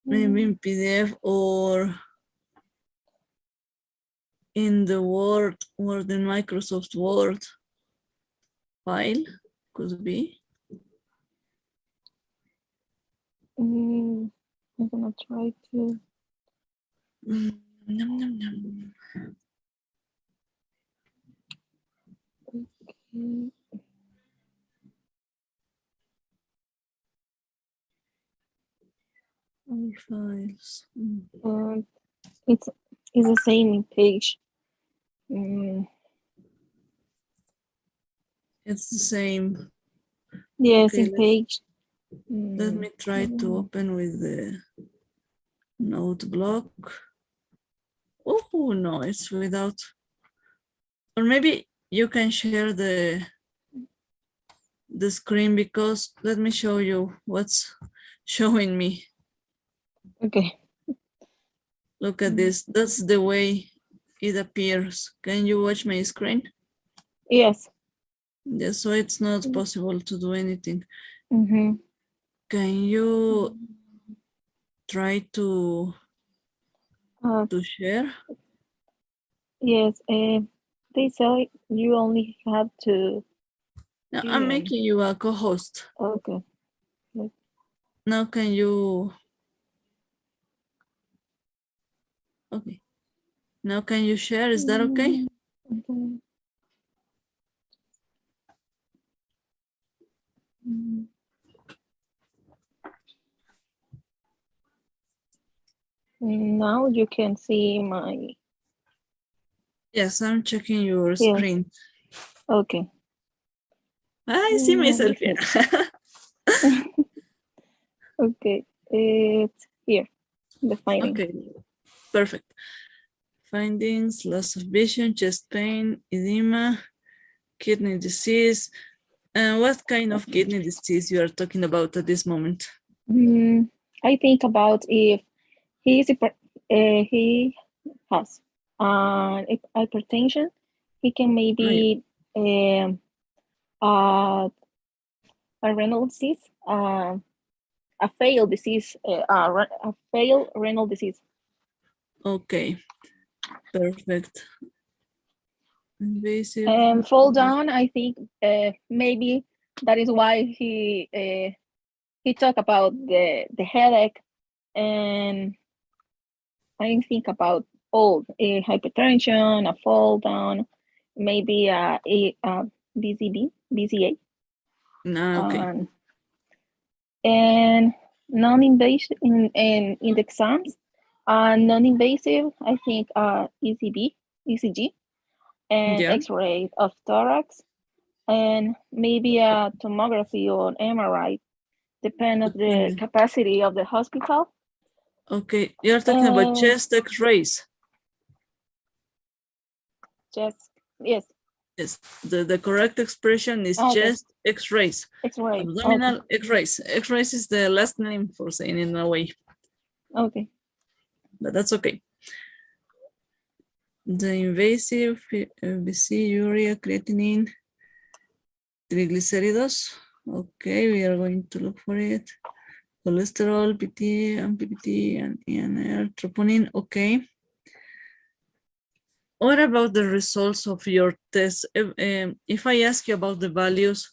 S1: maybe in PDF or in the Word or the Microsoft Word file. Could be.
S5: I'm gonna try to.
S1: Nom, nom, nom. All files.
S5: It's the same page.
S1: It's the same.
S5: Yes,
S1: Okay,
S5: in page.
S1: let me try to open with the note block. Oh no, it's without. Or maybe you can share the screen, because let me show you what's showing me.
S5: Okay.
S1: Look at this. That's the way it appears. Can you watch my screen?
S5: Yes.
S1: Yes, so it's not possible to do anything.
S5: Mm-hmm.
S1: Can you try to share?
S5: Yes. They say you only have to.
S1: No, I'm making you a co-host.
S5: Okay.
S1: Now can you? Okay. Now can you share? Is that okay?
S5: Now you can see my.
S1: Yes, I'm checking your screen.
S5: Okay.
S1: I see myself here.
S5: Okay, it's here. The finding.
S1: Okay, perfect. Findings: loss of vision, chest pain, edema, kidney disease. And what kind of kidney disease you are talking about at this moment?
S5: I think about if he has hypertension, he can maybe a renal disease, a failed disease, a failed renal disease.
S1: Okay, perfect. Invasive.
S5: And fall down, I think maybe that is why he talked about the headache, and I think about all hypertension, a fall down, maybe a BCA.
S1: No, okay.
S5: And non-invasive in the exams, non-invasive, I think ECG, and X-ray of thorax, and maybe a tomography or MRI, depend on the capacity of the hospital.
S1: Okay, you're talking about chest X-rays.
S5: Chest, yes.
S1: Yes, the correct expression is chest X-rays.
S5: X-ray.
S1: Abdominal X-rays. X-rays is the last name for saying it in a way.
S5: Okay.
S1: But that's okay. The invasive BC, urea, creatinine, triglyceridos. Okay, we are going to look for it. Cholesterol, PT, MPPT, and ENR, troponin. Okay. What about the results of your test? If I ask you about the values,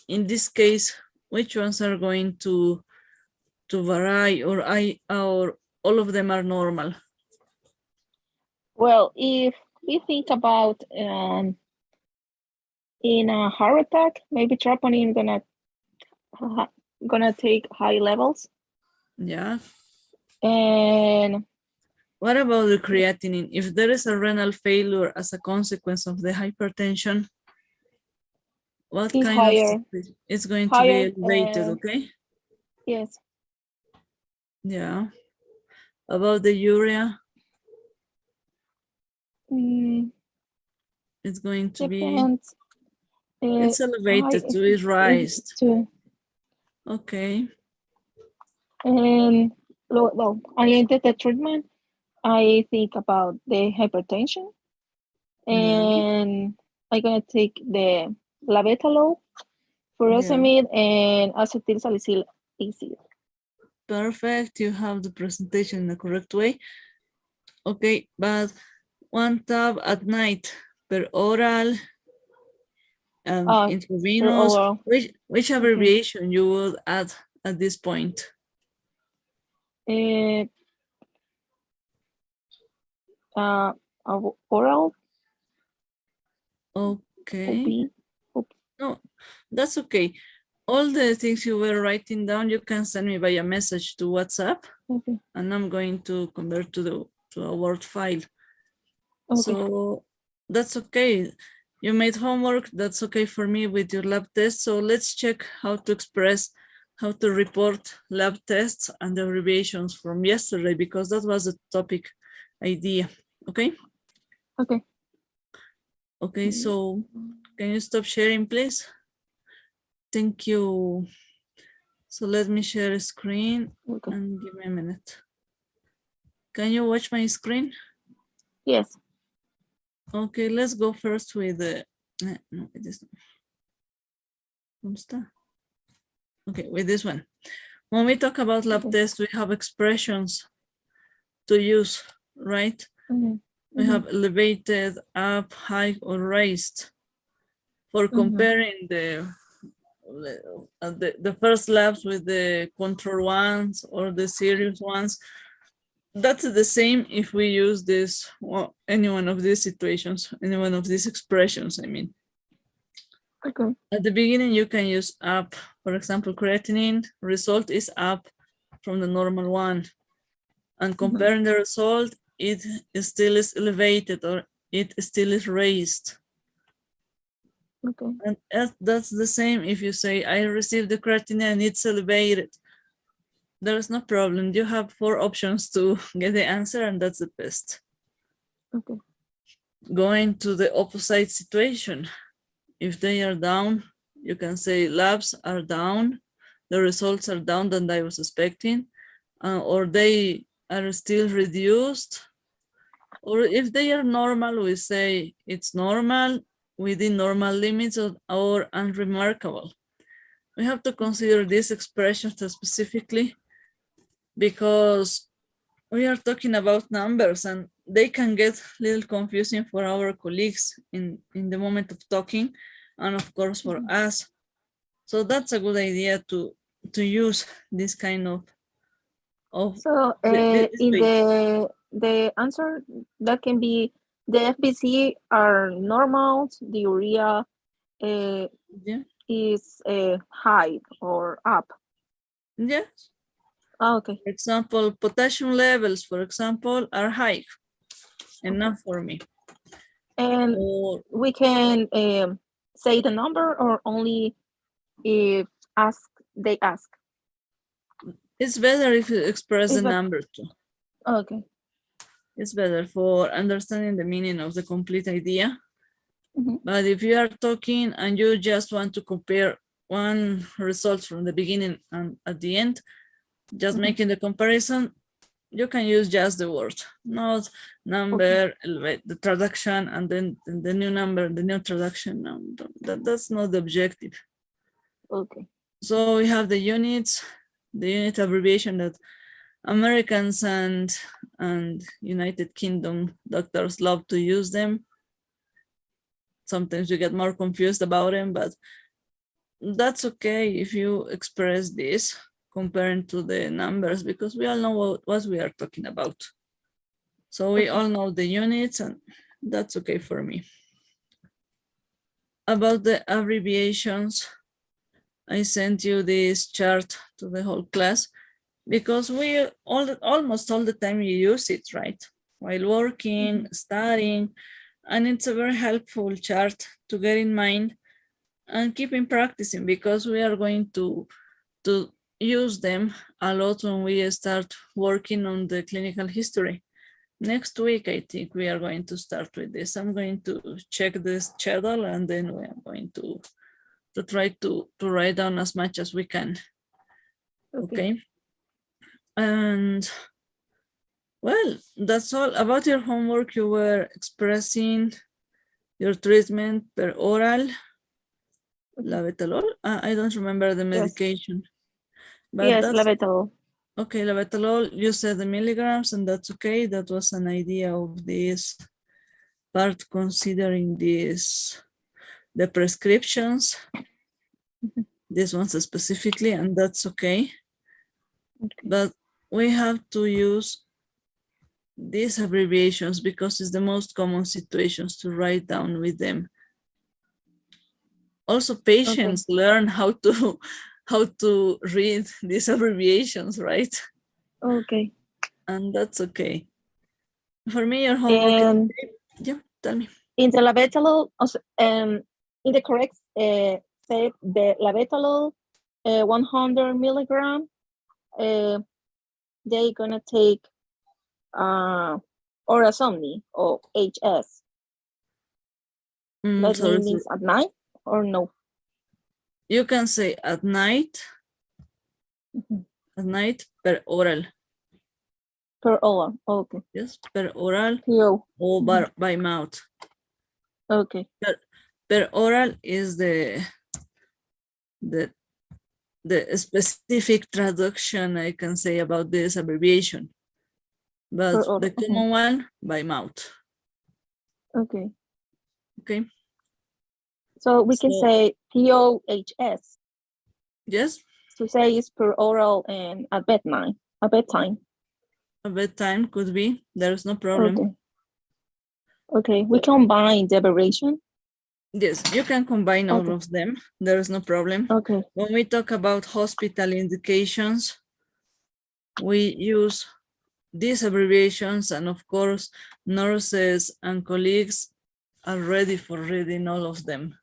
S1: in this case, which ones are going to vary, or all of them are normal?
S5: Well, if we think about in a heart attack, maybe troponin gonna take high levels.
S1: Yeah.
S5: And
S1: what about the creatinine? If there is a renal failure as a consequence of the hypertension, what kind
S5: higher,
S1: of it's going to be elevated? Okay.
S5: Yes.
S1: Yeah. About the urea, it's going to be,
S5: Depends.
S1: it's elevated to be raised. Okay.
S5: And well, I ended the treatment. I think about the hypertension, and I'm gonna take the labetalol, furosemide, and acetyl salicylic acid.
S1: Perfect. You have the presentation in the correct way. Okay, but 1 tab at night per oral and intravenous. Which abbreviation you would add at this point?
S5: Oral.
S1: Okay. No, that's okay. All the things you were writing down, you can send me via message to WhatsApp, and I'm going to convert to a Word file. So that's okay. You made homework. That's okay for me with your lab test. So let's check how to express, how to report lab tests and the abbreviations from yesterday, because that was the topic idea. Okay.
S5: Okay.
S1: Okay. So can you stop sharing, please? Thank you. So let me share a screen and give me a minute. Can you watch my screen?
S5: Yes.
S1: Okay, let's go first with the, no, it is not. Okay, with this one. When we talk about lab tests, we have expressions to use, right? We have elevated, up, high, or raised. For comparing the first labs with the control ones or the serious ones, that's the same if we use this, well, any one of these situations, any one of these expressions, I mean.
S5: Okay.
S1: At the beginning, you can use up. For example, creatinine result is up from the normal one. And comparing the result, it still is elevated or it still is raised.
S5: Okay.
S1: And that's the same if you say, I received the creatinine and it's elevated. There's no problem. You have 4 options to get the answer, and that's the best.
S5: Okay.
S1: Going to the opposite situation. If they are down, you can say labs are down, the results are down than I was expecting, or they are still reduced. Or if they are normal, we say it's normal, within normal limits, or unremarkable. We have to consider these expressions specifically because we are talking about numbers and they can get a little confusing for our colleagues in the moment of talking, and of course for us. So that's a good idea to use this kind of
S5: so in the answer that can be the FBC are normal, the urea is high or up.
S1: Yes.
S5: Oh, okay.
S1: For example, potassium levels, for example, are high. Enough for me.
S5: And we can say the number or only if they ask.
S1: It's better if you express the number too.
S5: Okay.
S1: It's better for understanding the meaning of the complete idea. But if you are talking and you just want to compare one result from the beginning and at the end, just making the comparison, you can use just the word, not number, the traduction, and then the new number, the new traduction. No, that's not the objective.
S5: Okay.
S1: So we have the units, the unit abbreviation that Americans and United Kingdom doctors love to use them. Sometimes you get more confused about them, but that's okay if you express this comparing to the numbers, because we all know what we are talking about. So we all know the units, and that's okay for me. About the abbreviations, I sent you this chart to the whole class because we almost all the time you use it, right? While working, studying, and it's a very helpful chart to get in mind and keeping practicing, because we are going to use them a lot when we start working on the clinical history. Next week, I think we are going to start with this. I'm going to check this schedule and then we are going to try to write down as much as we can. Okay. And well, that's all about your homework. You were expressing your treatment per oral, labetalol. I don't remember the medication.
S5: Yes,
S1: But
S5: yes,
S1: that's
S5: labetalol.
S1: okay. Labetalol, you said the milligrams, and that's okay. That was an idea of this part, considering this, the prescriptions, this ones specifically, and that's okay. But we have to use these abbreviations because it's the most common situations to write down with them. Also, patients learn how to read these abbreviations, right?
S5: Okay.
S1: And that's okay. For me, your homework is okay. Yeah, tell me.
S5: In the labetalol, in the correct say the labetalol 100 milligram, they're gonna take orasomni or HS. That means at night or no?
S1: You can say at night, at night per oral.
S5: Per oral, okay.
S1: Yes, per oral or by mouth.
S5: Okay.
S1: Per oral is the specific traduction I can say about this abbreviation, but the common one by mouth.
S5: Okay.
S1: Okay.
S5: So we can say POHS.
S1: Yes.
S5: To say it's per oral and at bedtime. At bedtime.
S1: A bedtime could be. There's no problem.
S5: Okay. Okay. We combine the abbreviation.
S1: Yes, you can combine all of them. There is no problem.
S5: Okay.
S1: When we talk about hospital indications, we use these abbreviations, and of course, nurses and colleagues are ready for reading all of them.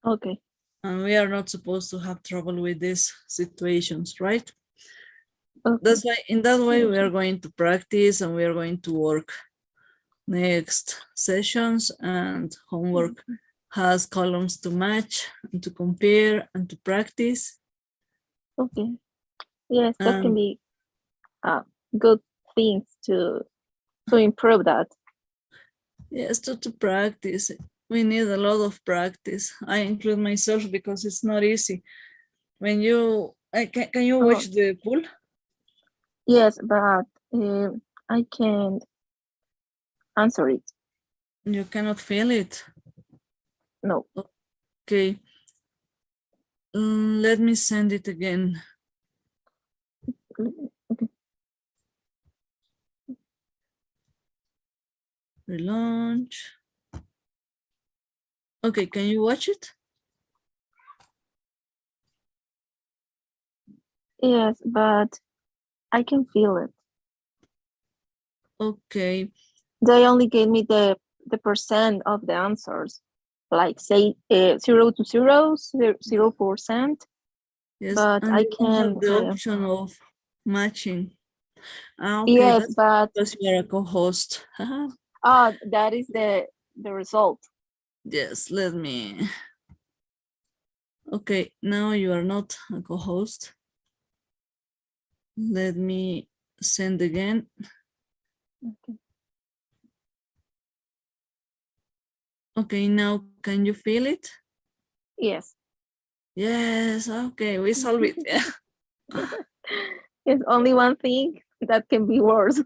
S5: Okay.
S1: And we are not supposed to have trouble with these situations, right?
S5: Okay.
S1: That's why, in that way, we are going to practice and we are going to work. Next sessions and homework has columns to match and to compare and to practice.
S5: Okay. Yes, that can be good things to improve that.
S1: Yes, to practice. We need a lot of practice. I include myself because it's not easy. When you, can you watch the pool?
S5: Yes, but I can't answer it.
S1: You cannot feel it?
S5: No.
S1: Okay. Let me send it again.
S5: Okay.
S1: Relaunch. Okay, can you watch it?
S5: Yes, but I can feel it.
S1: Okay.
S5: They only gave me the percent of the answers, like say 0 to 0%.
S1: Yes,
S5: but
S1: and
S5: I
S1: you don't
S5: can
S1: have the option of matching. Okay,
S5: yes,
S1: that's
S5: but
S1: because you are a co-host.
S5: that is the result.
S1: Yes, let me. Okay, now you are not a co-host. Let me send again.
S5: Okay.
S1: Okay, now can you feel it?
S5: Yes.
S1: Yes, okay, we solve it. Yeah.
S5: It's only one thing that can be worse.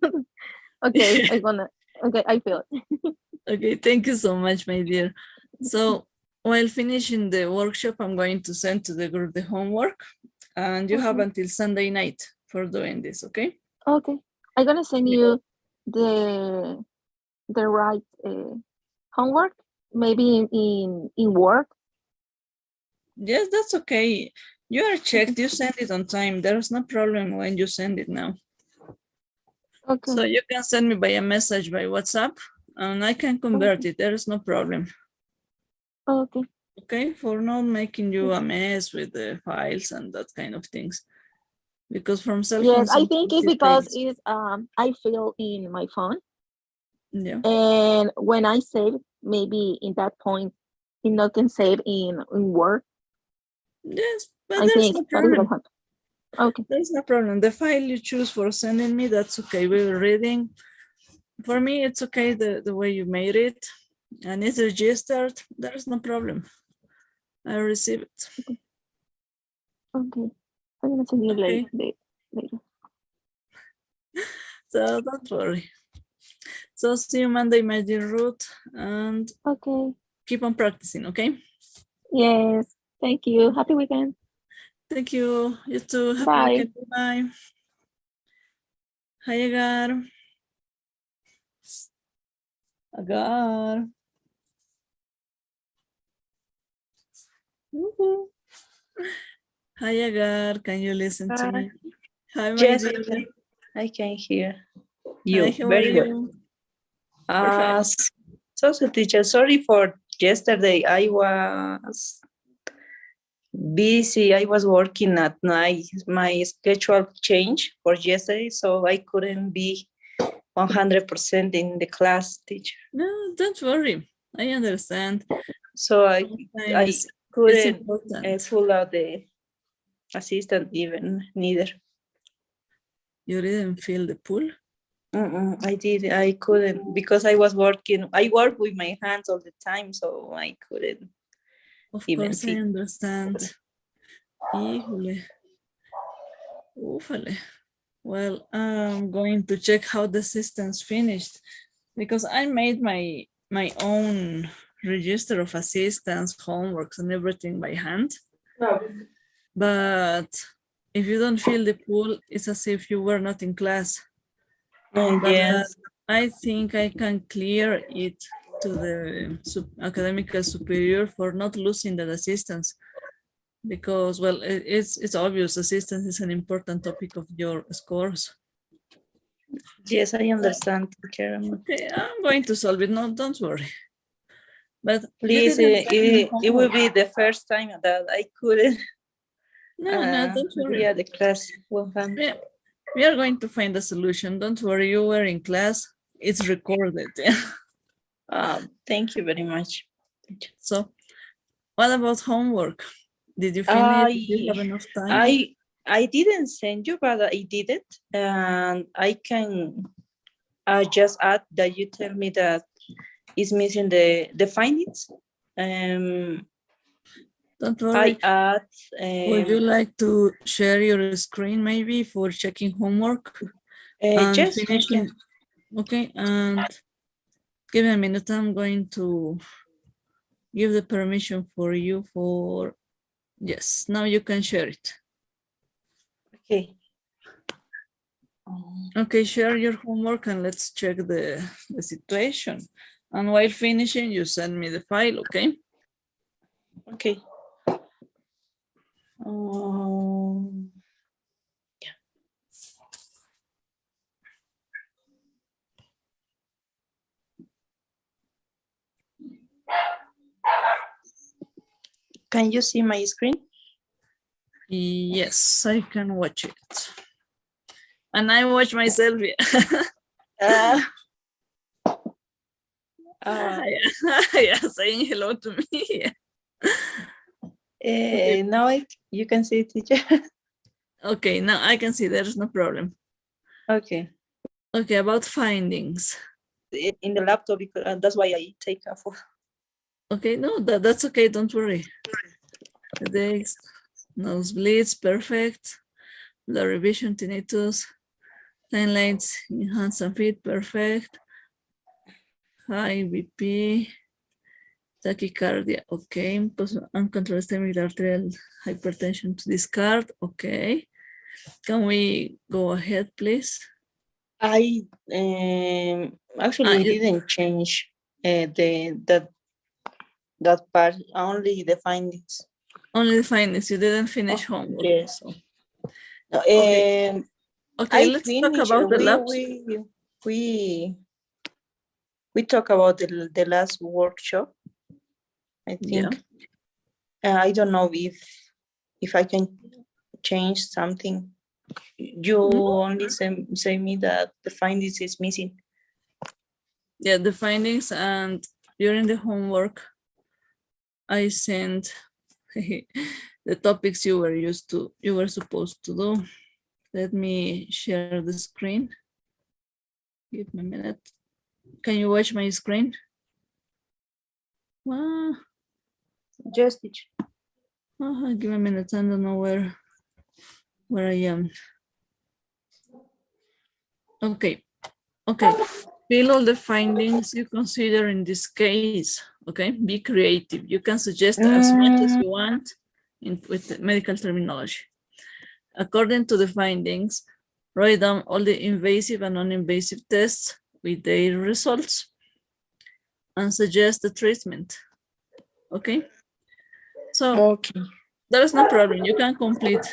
S5: Okay, I feel it.
S1: Okay, thank you so much, my dear. So while finishing the workshop, I'm going to send to the group the homework, and you have until Sunday night for doing this, okay?
S5: Okay, I'm gonna send you the right homework, maybe in Word.
S1: Yes, that's okay. You are checked, you send it on time. There's no problem when you send it now.
S5: Okay.
S1: So you can send me by a message by WhatsApp and I can convert it. There is no problem.
S5: Okay.
S1: Okay, for not making you a mess with the files and that kind of things. Because from
S5: Yes,
S1: self-consumption.
S5: I think it's because it's I feel in my phone.
S1: Yeah.
S5: And when I save, maybe in that point, it not can save in Word.
S1: Yes, but
S5: I
S1: there's
S5: think
S1: no
S5: that is
S1: problem.
S5: what happened. Okay.
S1: There's no problem. The file you choose for sending me, that's okay. We were reading. For me, it's okay the way you made it. And it's registered. There's no problem. I receive it.
S5: Okay. I'm gonna send you
S1: Okay.
S5: later.
S1: So don't worry. So see you Monday, my dear Ruth, and
S5: Okay.
S1: keep on practicing, okay?
S5: Yes. Thank you. Happy weekend.
S1: Thank you. You too. Happy
S5: Bye.
S1: weekend. Bye. Hi, Agar. Agar. Woohoo. Hi, Agar. Can you listen to me? Hi, my
S6: Yes,
S1: dear.
S6: I can hear
S1: Hi,
S6: you
S1: how
S6: very
S1: are
S6: well.
S1: you?
S6: So, teacher, sorry for yesterday. I was busy. I was working at night. My schedule changed for yesterday, so I couldn't be 100% in the class, teacher.
S1: No, don't worry. I understand.
S6: So I
S1: Sometimes it's
S6: couldn't
S1: important.
S6: pull out the assistant even neither.
S1: You didn't feel the pull?
S6: I couldn't because I was working. I work with my hands all the time, so I couldn't.
S1: Of
S6: Even
S1: course, I
S6: fit.
S1: understand. Híjole. Ufale. Well, I'm going to check how the system's finished because I made my own register of assistants, homeworks, and everything by hand. But if you don't feel the pull, it's as if you were not in class. But
S6: Yes.
S1: I think I can clear it to the academical superior for not losing that assistance. Because, well, it's obvious assistance is an important topic of your scores.
S6: Yes, I understand. Teacher.
S1: Okay, I'm going to solve it. No, don't worry. But
S6: Please, it will be the first time that I couldn't.
S1: No, don't worry.
S6: Yeah, the class will
S1: Yeah, we are going to find a solution. Don't worry, you were in class. It's recorded.
S6: Thank you very much.
S1: So, what about homework? Did you finish? Did you have enough time?
S6: I didn't send you, but I did it, and I can just add that you tell me that is missing the findings.
S1: Don't worry.
S6: I add.
S1: Would you like to share your screen maybe for checking homework and
S6: yes,
S1: finishing? Okay, and give me a minute. I'm going to give the permission for you for, yes, now you can share it.
S6: Okay.
S1: Okay, share your homework and let's check the situation. And while finishing, you send me the file, okay?
S6: Okay. Yeah. Can you see my screen?
S1: Yes, I can watch it. And I watch myself. Yeah, saying hello to me. Okay.
S6: Now you can see it, teacher.
S1: Okay, now I can see there's no problem.
S6: Okay.
S1: Okay, about findings.
S6: In the laptop, because that's why I take a photo.
S1: Okay, no, that's okay, don't worry. The days, nosebleeds, perfect. Blurry vision, tinnitus, timelines in hands and feet, perfect. High BP, tachycardia, okay. Uncontrolled systemic arterial hypertension to discard, okay. Can we go ahead, please?
S6: I actually didn't change that part, only the findings.
S1: Only the findings, you didn't finish homework.
S6: Yes.
S1: So.
S6: Okay,
S1: Let's talk about the labs.
S6: We talk about the last workshop, I think. Yeah. I don't know if I can change something. You only say me that the findings is missing.
S1: Yeah, the findings, and during the homework, I sent the topics you were supposed to do. Let me share the screen. Give me a minute. Can you watch my screen? Wow.
S6: Yes, teacher.
S1: Give me a minute. I don't know where I am. Okay. Fill all the findings you consider in this case. Okay. Be creative. You can suggest as much as you want with medical terminology. According to the findings, write down all the invasive and non-invasive tests with their results and suggest the treatment. Okay. So
S6: Okay.
S1: there is no problem. You can complete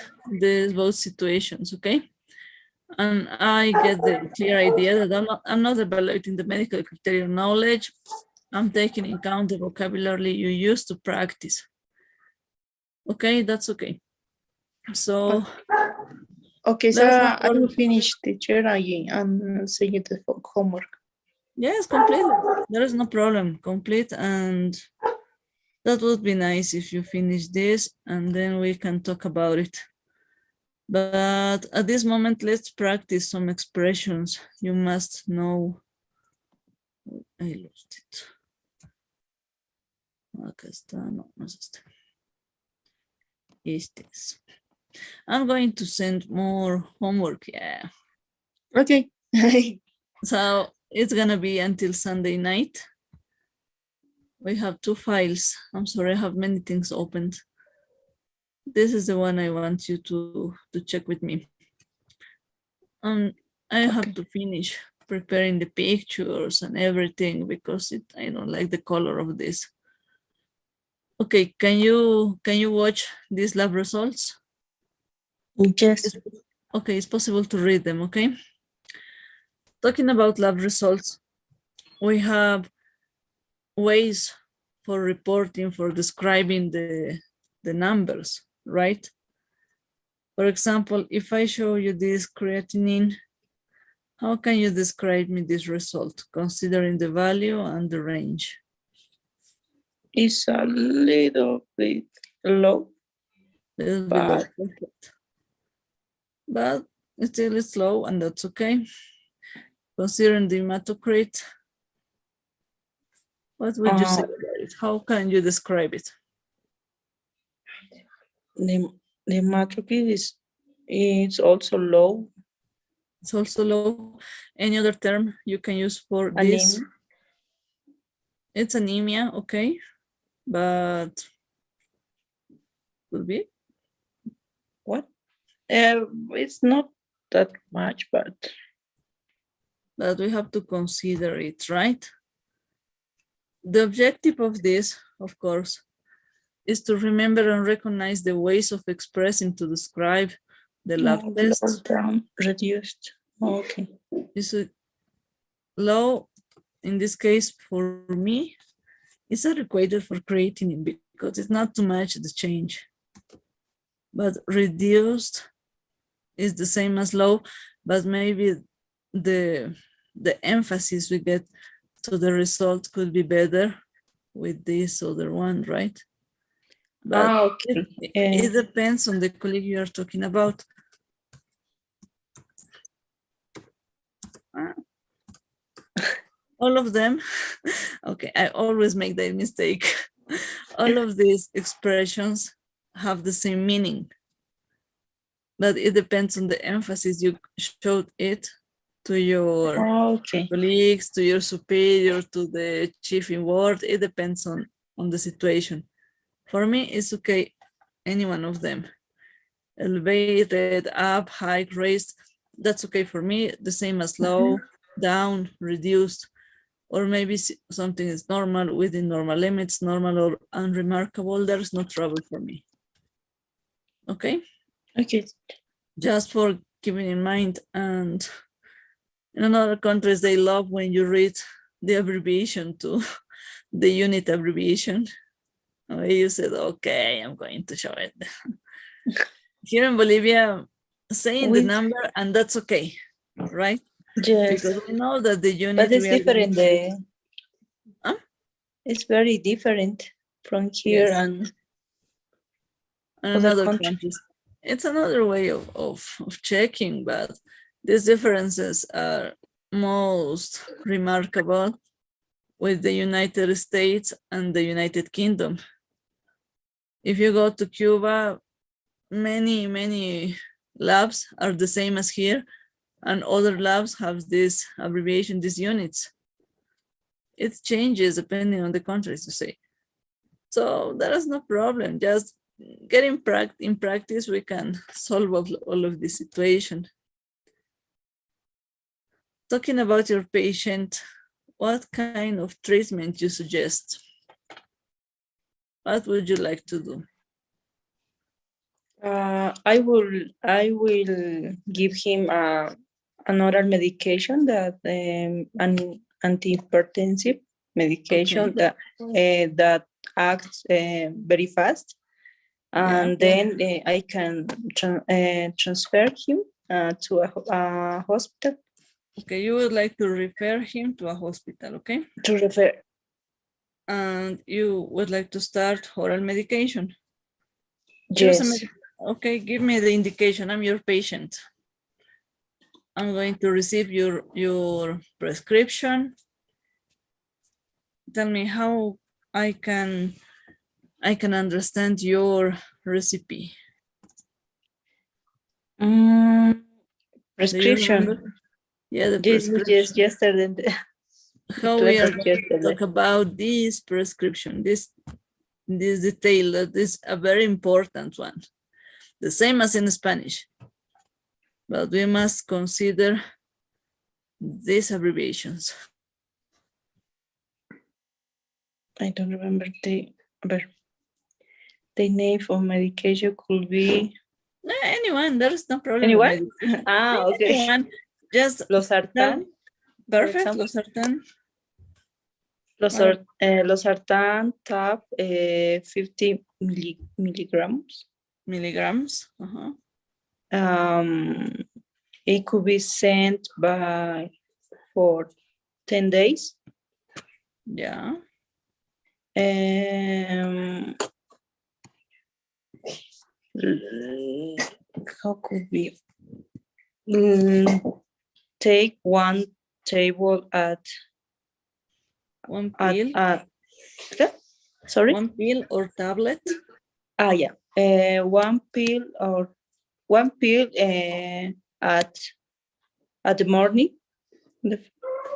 S1: both situations. Okay. And I get the clear idea that I'm not evaluating the medical criteria knowledge. I'm taking into account the vocabulary you use to practice. Okay, that's okay. So,
S6: okay, so I will finish, teacher, and say you the homework.
S1: Yes, complete. There is no problem. Complete, and that would be nice if you finish this, and then we can talk about it. But at this moment, let's practice some expressions. You must know. I lost it. Acá está, no es este. Este es. I'm going to send more homework, yeah.
S6: Okay.
S1: So it's gonna be until Sunday night. We have 2 files. I'm sorry, I have many things opened. This is the one I want you to check with me. I have to finish preparing the pictures and everything because I don't like the color of this. Okay, can you watch these lab results?
S6: Yes.
S1: Okay, it's possible to read them, okay? Talking about lab results, we have ways for reporting, for describing the numbers, right? For example, if I show you this creatinine, how can you describe me this result, considering the value and the range?
S6: It's a little bit low.
S1: Little bit low, but still it's low, and that's okay. Considering the hematocrit, what would you say about it? How can you describe it?
S6: The hematocrit is also low.
S1: It's also low. Any other term you can use for this?
S6: Anemia.
S1: It's anemia, okay, but could be.
S6: What? It's not that much, but
S1: we have to consider it, right? The objective of this, of course, is to remember and recognize the ways of expressing to describe the lab tests.
S6: Down, reduced. Okay.
S1: Is it low? In this case, for me, it's not required for creatinine because it's not too much the change. But reduced is the same as low, but maybe the emphasis we get to the result could be better with this other one, right? But
S6: okay.
S1: it depends on the colleague you are talking about. All of them, okay, I always make that mistake. All of these expressions have the same meaning, but it depends on the emphasis you showed it to your colleagues, to your superior, to the chief in ward. It depends on the situation. For me, it's okay, any one of them. Elevated, up, high, raised, that's okay for me. The same as low, down, reduced, or maybe something is normal, within normal limits, normal or unremarkable. There's no trouble for me. Okay?
S6: Okay.
S1: Just for keeping in mind. And in other countries, they love when you read the abbreviation to the unit abbreviation. You said, okay, I'm going to show it. Here in Bolivia, saying the number, and that's okay, right?
S6: Yes.
S1: Because we know that the unit.
S6: But it's different.
S1: Huh?
S6: It's very different from here
S1: Yes.
S6: and
S1: other countries. It's another way of checking, but these differences are most remarkable with the United States and the United Kingdom. If you go to Cuba, many labs are the same as here, and other labs have this abbreviation, these units. It changes depending on the countries, you say. So there is no problem. Just get in practice, we can solve all of this situation. Talking about your patient, what kind of treatment you suggest? What would you like to do?
S6: I will give him an oral medication that an antihypertensive medication that acts very fast, and then I can transfer him to a hospital.
S1: Okay, you would like to refer him to a hospital, okay?
S6: To refer.
S1: And you would like to start oral medication?
S6: Yes.
S1: Okay, give me the indication. I'm your patient. I'm going to receive your prescription. Tell me how I can understand your recipe.
S6: Prescription.
S1: Yeah, the prescription.
S6: Yes, yesterday.
S1: How we are going to talk about this prescription, this detail, that is a very important one. The same as in Spanish, but we must consider these abbreviations.
S6: I don't remember the name of medication could be
S1: anyone. There is no problem.
S6: Anyone? Okay.
S1: Anyone. Just
S6: losartan.
S1: Perfect. Losartan.
S6: Losartan tab 50 milligrams.
S1: Milligrams.
S6: It could be sent for 10 days.
S1: Yeah.
S6: How could we take one table at
S1: one pill?
S6: Sorry?
S1: One pill or tablet?
S6: Yeah. One pill at the morning.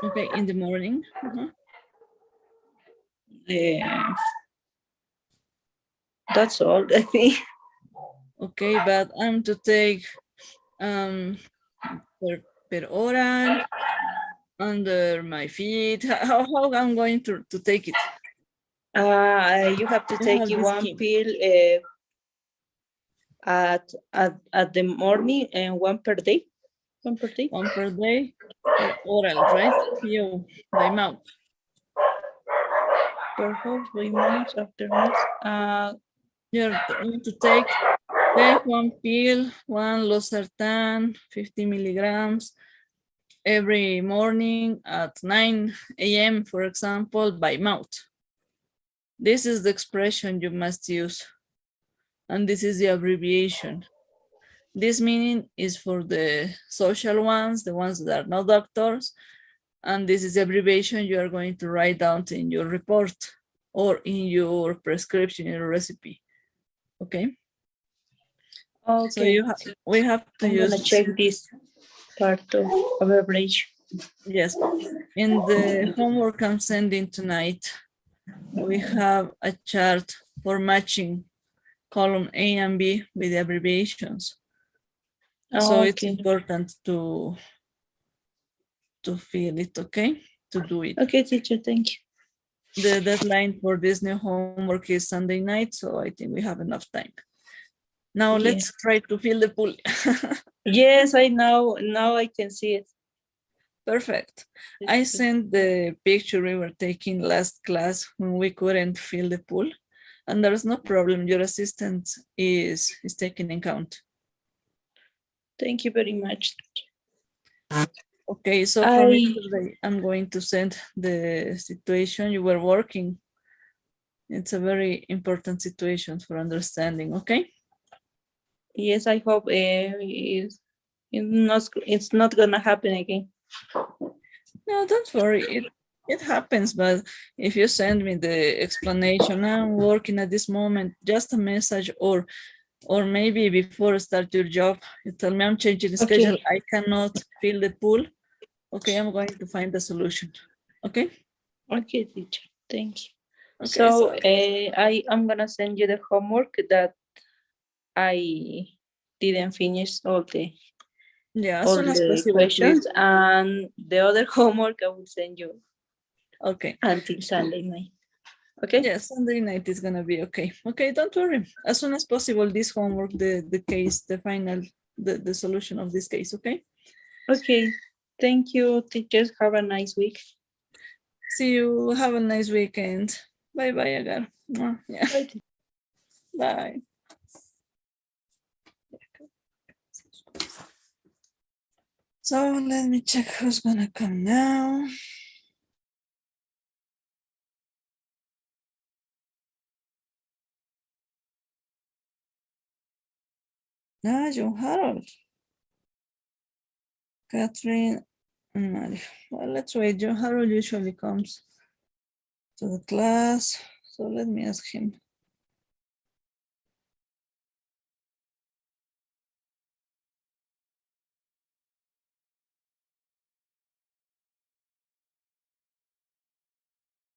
S1: Okay, in the morning.
S6: That's all, I think.
S1: Okay, but I'm to take per oral under my feet. How I'm going to take it?
S6: You have to take one pill at the morning and one per day. One per day.
S1: One per day per oral, right? You by mouth.
S6: Perhaps by mouth after meals.
S1: You're going to take one pill, one losartan, 50 milligrams every morning at 9 a.m., for example, by mouth. This is the expression you must use. And this is the abbreviation. This meaning is for the social ones, the ones that are not doctors. And this is the abbreviation you are going to write down in your report or in your prescription, in your recipe. Okay.
S6: Okay.
S1: So we have to
S6: I'm
S1: use.
S6: gonna check this part of abbreviation.
S1: Yes. In the homework I'm sending tonight, we have a chart for matching column A and B with the abbreviations. So it's important to feel it, okay? To do it.
S6: Okay, teacher, thank you.
S1: The deadline for this new homework is Sunday night, so I think we have enough time. Now let's try to fill the pool.
S6: Yes, I know. Now I can see it.
S1: Perfect. I sent the picture we were taking last class when we couldn't fill the pool, and there's no problem. Your assistant is taking in count.
S6: Thank you very much.
S1: Okay, so from yesterday, I'm going to send the situation you were working. It's a very important situation for understanding, okay?
S6: Yes, I hope it's not gonna happen again.
S1: No, don't worry. It happens, but if you send me the explanation, I'm working at this moment, just a message, or maybe before I start your job, you tell me I'm changing the schedule, I cannot fill the pool. Okay, I'm going to find the solution. Okay?
S6: Okay, teacher. Thank you.
S1: Okay,
S6: so I'm gonna send you the homework that I didn't finish all the
S1: as soon as possible,
S6: questions,
S1: please.
S6: and the other homework I will send you.
S1: Okay.
S6: Until Sunday night. Okay.
S1: Yes, Sunday night is gonna be okay. Okay, don't worry. As soon as possible, this homework, the case, the final, the solution of this case. Okay.
S6: Okay. Thank you, teachers. Have a nice week.
S1: See you. Have a nice weekend. Bye bye, Agar. Yeah.
S6: Bye.
S1: Bye. So let me check who's gonna come now. John Harold. Catherine and Mario. Well, let's wait. John Harold usually comes to the class. So let me ask him.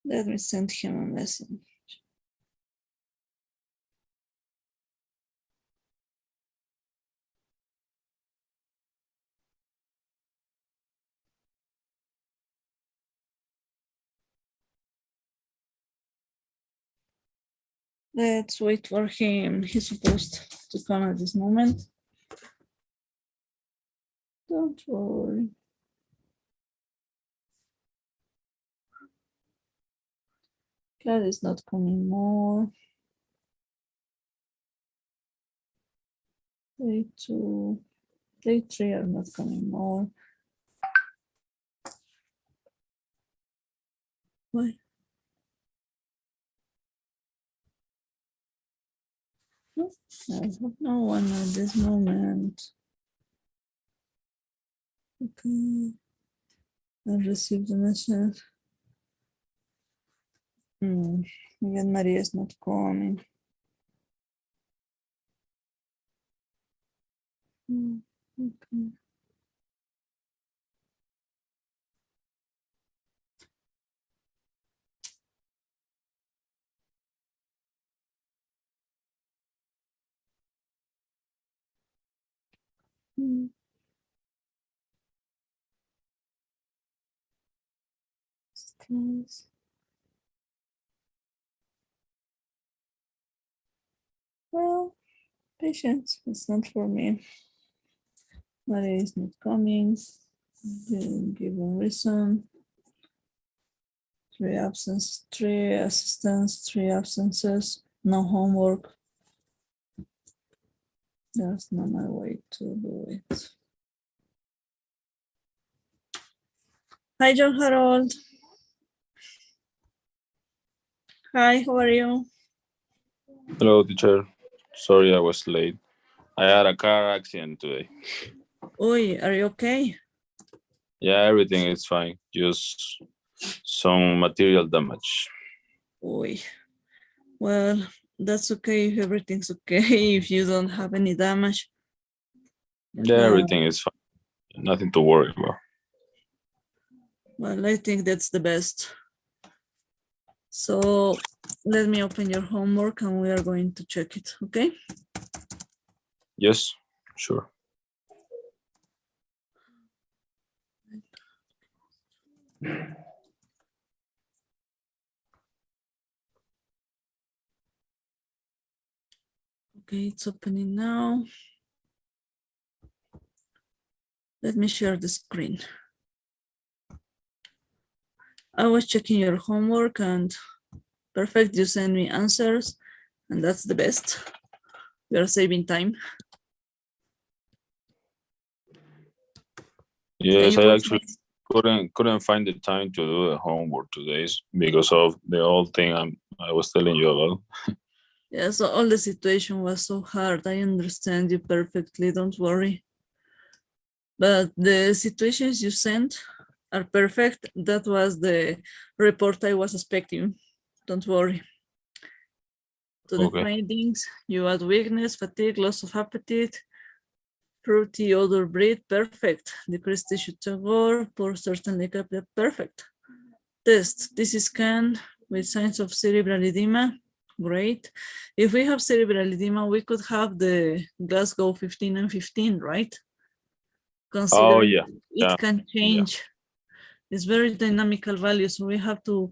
S1: Let me send him a message. Let's wait for him. He's supposed to come at this moment. Don't worry. Claire is not coming more. Day 2, day 3 are not coming more. Why? No, I have no one at this moment. Okay. I received the message. Again, Maria is not coming. Okay. Close. Well, patience, it's not for me. Maria is not coming. Didn't give a reason. 3 absences, 3 assistants, 3 absences, no homework. There's no other way to do it. Hi, John Harold. Hi, how are you?
S7: Hello, teacher. Sorry I was late. I had a car accident today.
S1: Oi, are you okay?
S7: Yeah, everything is fine. Just some material damage.
S1: Oi. Well, that's okay if everything's okay, if you don't have any damage.
S7: Yeah, everything is fine. Nothing to worry about.
S1: Well, I think that's the best. So let me open your homework and we are going to check it, okay?
S7: Yes, sure.
S1: Okay, it's opening now. Let me share the screen. I was checking your homework and perfect, you send me answers and that's the best. We are saving time.
S7: Yes,
S1: you
S7: I
S1: watch
S7: actually couldn't find the time to do the homework today because of the old thing I was telling you about.
S1: Yeah, so all the situation was so hard. I understand you perfectly, don't worry. But the situations you sent are perfect. That was the report I was expecting. Don't worry. To the
S7: Okay.
S1: findings, you add weakness, fatigue, loss of appetite, fruity odor breed, perfect. Decreased tissue turgor, poor certainly kept perfect. Test, this is scan with signs of cerebral edema, great. If we have cerebral edema, we could have the Glasgow 15 and 15, right? Considering
S7: Yeah.
S1: it can change. Yeah. It's very dynamical value, so we have to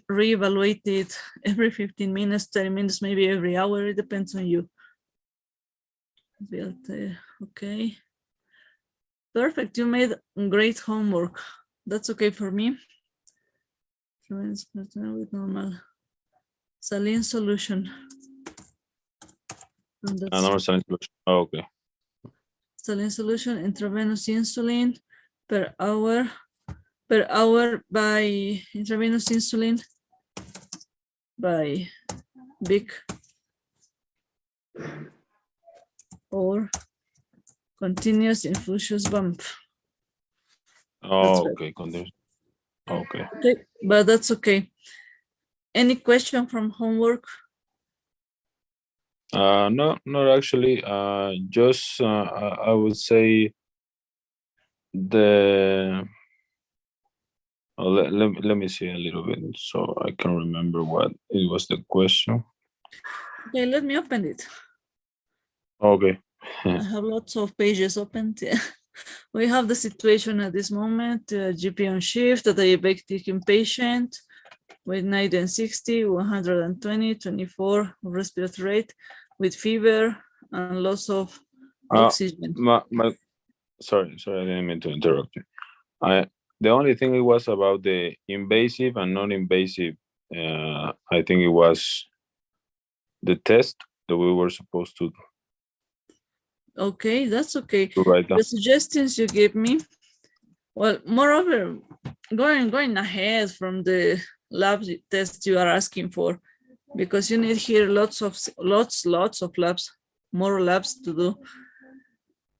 S1: reevaluate it every 15 minutes, 30 minutes, maybe every hour. It depends on you. Okay. Perfect. You made great homework. That's okay for me. With normal saline solution.
S7: Another saline solution. Okay.
S1: Saline solution, intravenous insulin per hour by intravenous insulin by big or continuous infused bump.
S7: Oh, okay, continuous. Okay.
S1: Okay, but that's okay. Any question from homework?
S7: No, not actually. Just I would say let me see a little bit so I can remember what it was the question.
S1: Okay, let me open it.
S7: Okay.
S1: I have lots of pages opened. We have the situation at this moment, GP on shift, a diabetic inpatient with 90 and 60, 120, 24 respiratory rate with fever and loss of oxygen.
S7: Sorry, I didn't mean to interrupt you. The only thing it was about the invasive and non-invasive. I think it was the test that we were supposed to.
S1: Okay, that's okay.
S7: Right.
S1: The suggestions you gave me, well, moreover, going ahead from the lab tests you are asking for, because you need here lots of labs, more labs to do.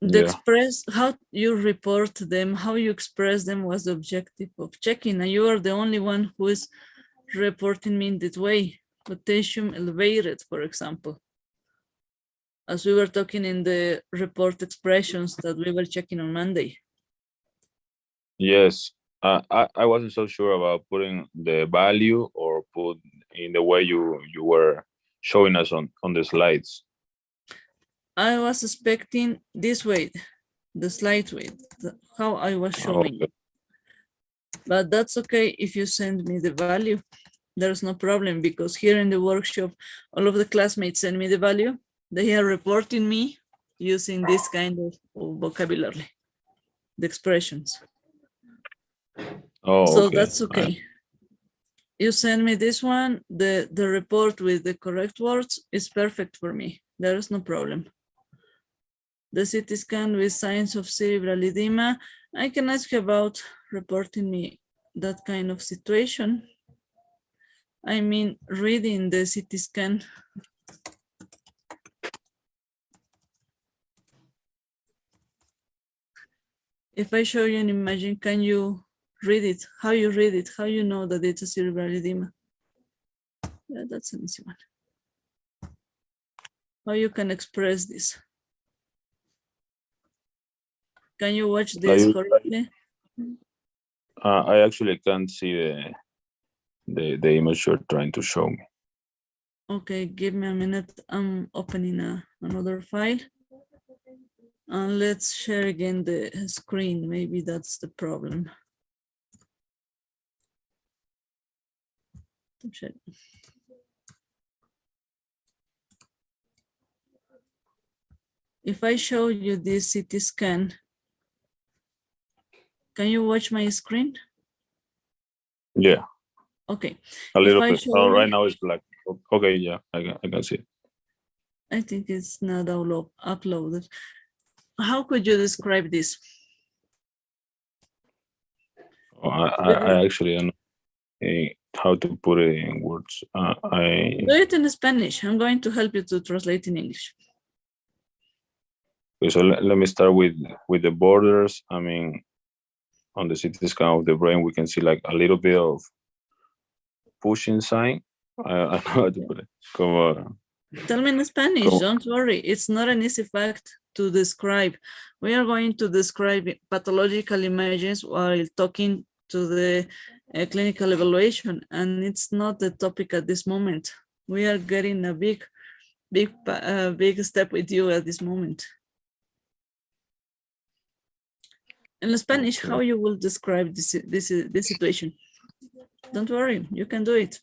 S1: The express, how you report them, how you express them was the objective of checking, and you are the only one who is reporting me in that way. Potassium elevated, for example, as we were talking in the report expressions that we were checking on Monday.
S7: Yes, I wasn't so sure about putting the value or put in the way you were showing us on the slides.
S1: I was expecting this way, the slide way, how I was showing. Okay. But that's okay if you send me the value. There's no problem, because here in the workshop, all of the classmates send me the value. They are reporting me using this kind of vocabulary, the expressions. So okay. That's okay. You send me this one, the report with the correct words is perfect for me. There is no problem. The CT scan with signs of cerebral edema. I can ask you about reporting me that kind of situation. I mean, reading the CT scan. If I show you an image, can you read it? How you read it? How you know that it's a cerebral edema? Yeah, that's an easy one. How you can express this? Can you watch this correctly?
S7: I actually can't see the image you're trying to show me.
S1: Okay, give me a minute. I'm opening another file. And let's share again the screen. Maybe that's the problem. If I show you this CT scan, can you watch my screen?
S7: Yeah.
S1: Okay.
S7: A little bit. Oh, right now it's black. Okay, yeah, I can see it.
S1: I think it's not uploaded. How could you describe this?
S7: I actually don't know how to put it in words.
S1: Do it in Spanish. I'm going to help you to translate in English.
S7: Okay, so let me start with the borders. I mean, on the CT scan of the brain, we can see like a little bit of pushing sign. I know how to put it.
S1: Tell me in Spanish, don't worry. It's not an easy fact to describe. We are going to describe pathological images while talking to the clinical evaluation, and it's not the topic at this moment. We are getting a big step with you at this moment. In Spanish,
S7: Okay.
S1: how you will describe this situation? Don't worry, you can do it.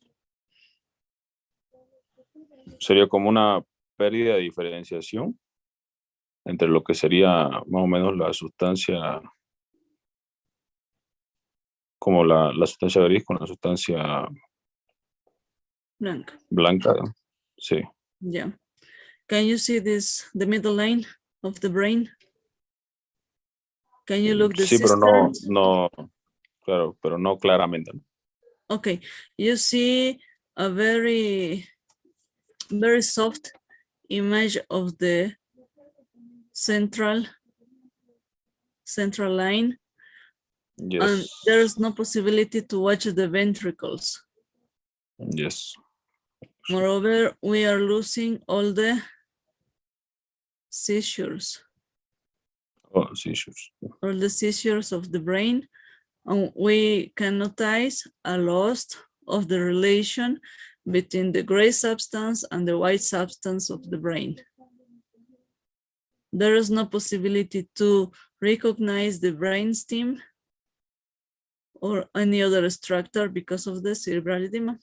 S7: Sería como una pérdida de diferenciación entre lo que sería más o menos la sustancia, como la sustancia gris con la sustancia blanca. Sí.
S1: Yeah. Can you see this, the middle line of the brain? Can you look the
S7: Sí, pero
S1: cisterns?
S7: no, claro, pero no claramente.
S1: Okay, you see a very soft image of the central line.
S7: Yes.
S1: And there's no possibility to watch the ventricles.
S7: Yes.
S1: Moreover, we are losing all the seizures.
S7: Oh, seizures.
S1: All the seizures of the brain. And we can notice a loss of the relation between the gray substance and the white substance of the brain. There is no possibility to recognize the brainstem or any other structure because of the cerebral edema.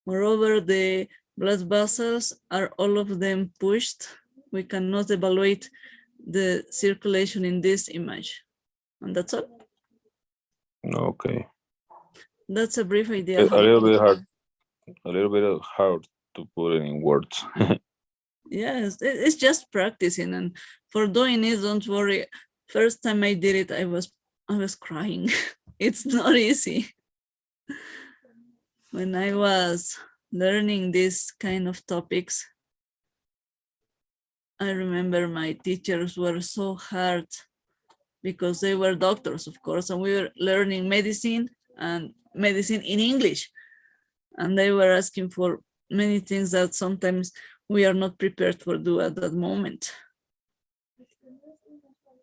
S1: Moreover, the blood vessels are all of them pushed. We cannot evaluate the circulation in this image. And that's all.
S7: Okay.
S1: That's a brief idea.
S7: A little bit hard to put it in words.
S1: Yes, it's just practicing, and for doing it, don't worry. First time I did it, I was crying. It's not easy. When I was learning this kind of topics, I remember my teachers were so hard because they were doctors, of course, and we were learning medicine in English. And they were asking for many things that sometimes we are not prepared for do at that moment.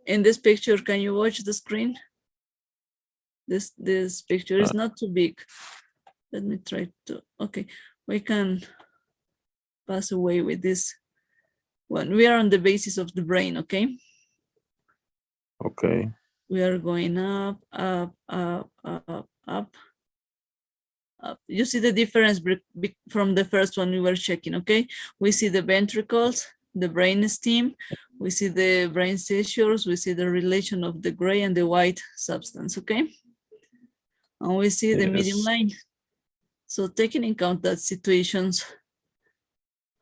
S1: In this picture, can you watch the screen? This picture is not too big. Let me try to, okay, we can pass away with this one. We are on the basis of the brain, okay?
S7: Okay.
S1: We are going up, up, up, up, up. You see the difference from the first one we were checking, okay? We see the ventricles, the brain stem, we see the brain seizures, we see the relation of the gray and the white substance, okay? And we see the medium line. So taking in account that situations,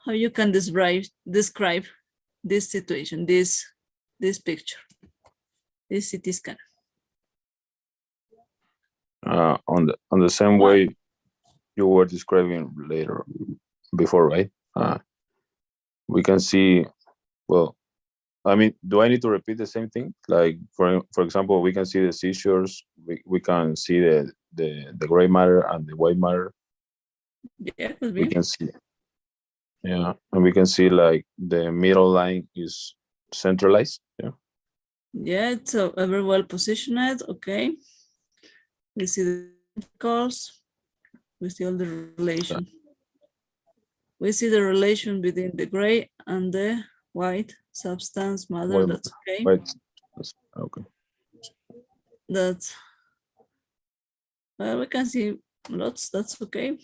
S1: how you can describe this situation, this picture, this CT scan.
S7: On the same way you were describing before, right? We can see, well, I mean, do I need to repeat the same thing? Like, for example, we can see the seizures, we can see the gray matter and the white matter.
S1: Yeah, could be.
S7: We can see, yeah, and we can see like the middle line is centralized, yeah.
S1: Yeah, it's very well positioned, okay. We see the ventricles, we see all the relation. We see the relation between the gray and the white substance matter, that's okay.
S7: Right. Okay.
S1: That's, well, we can see lots, that's okay.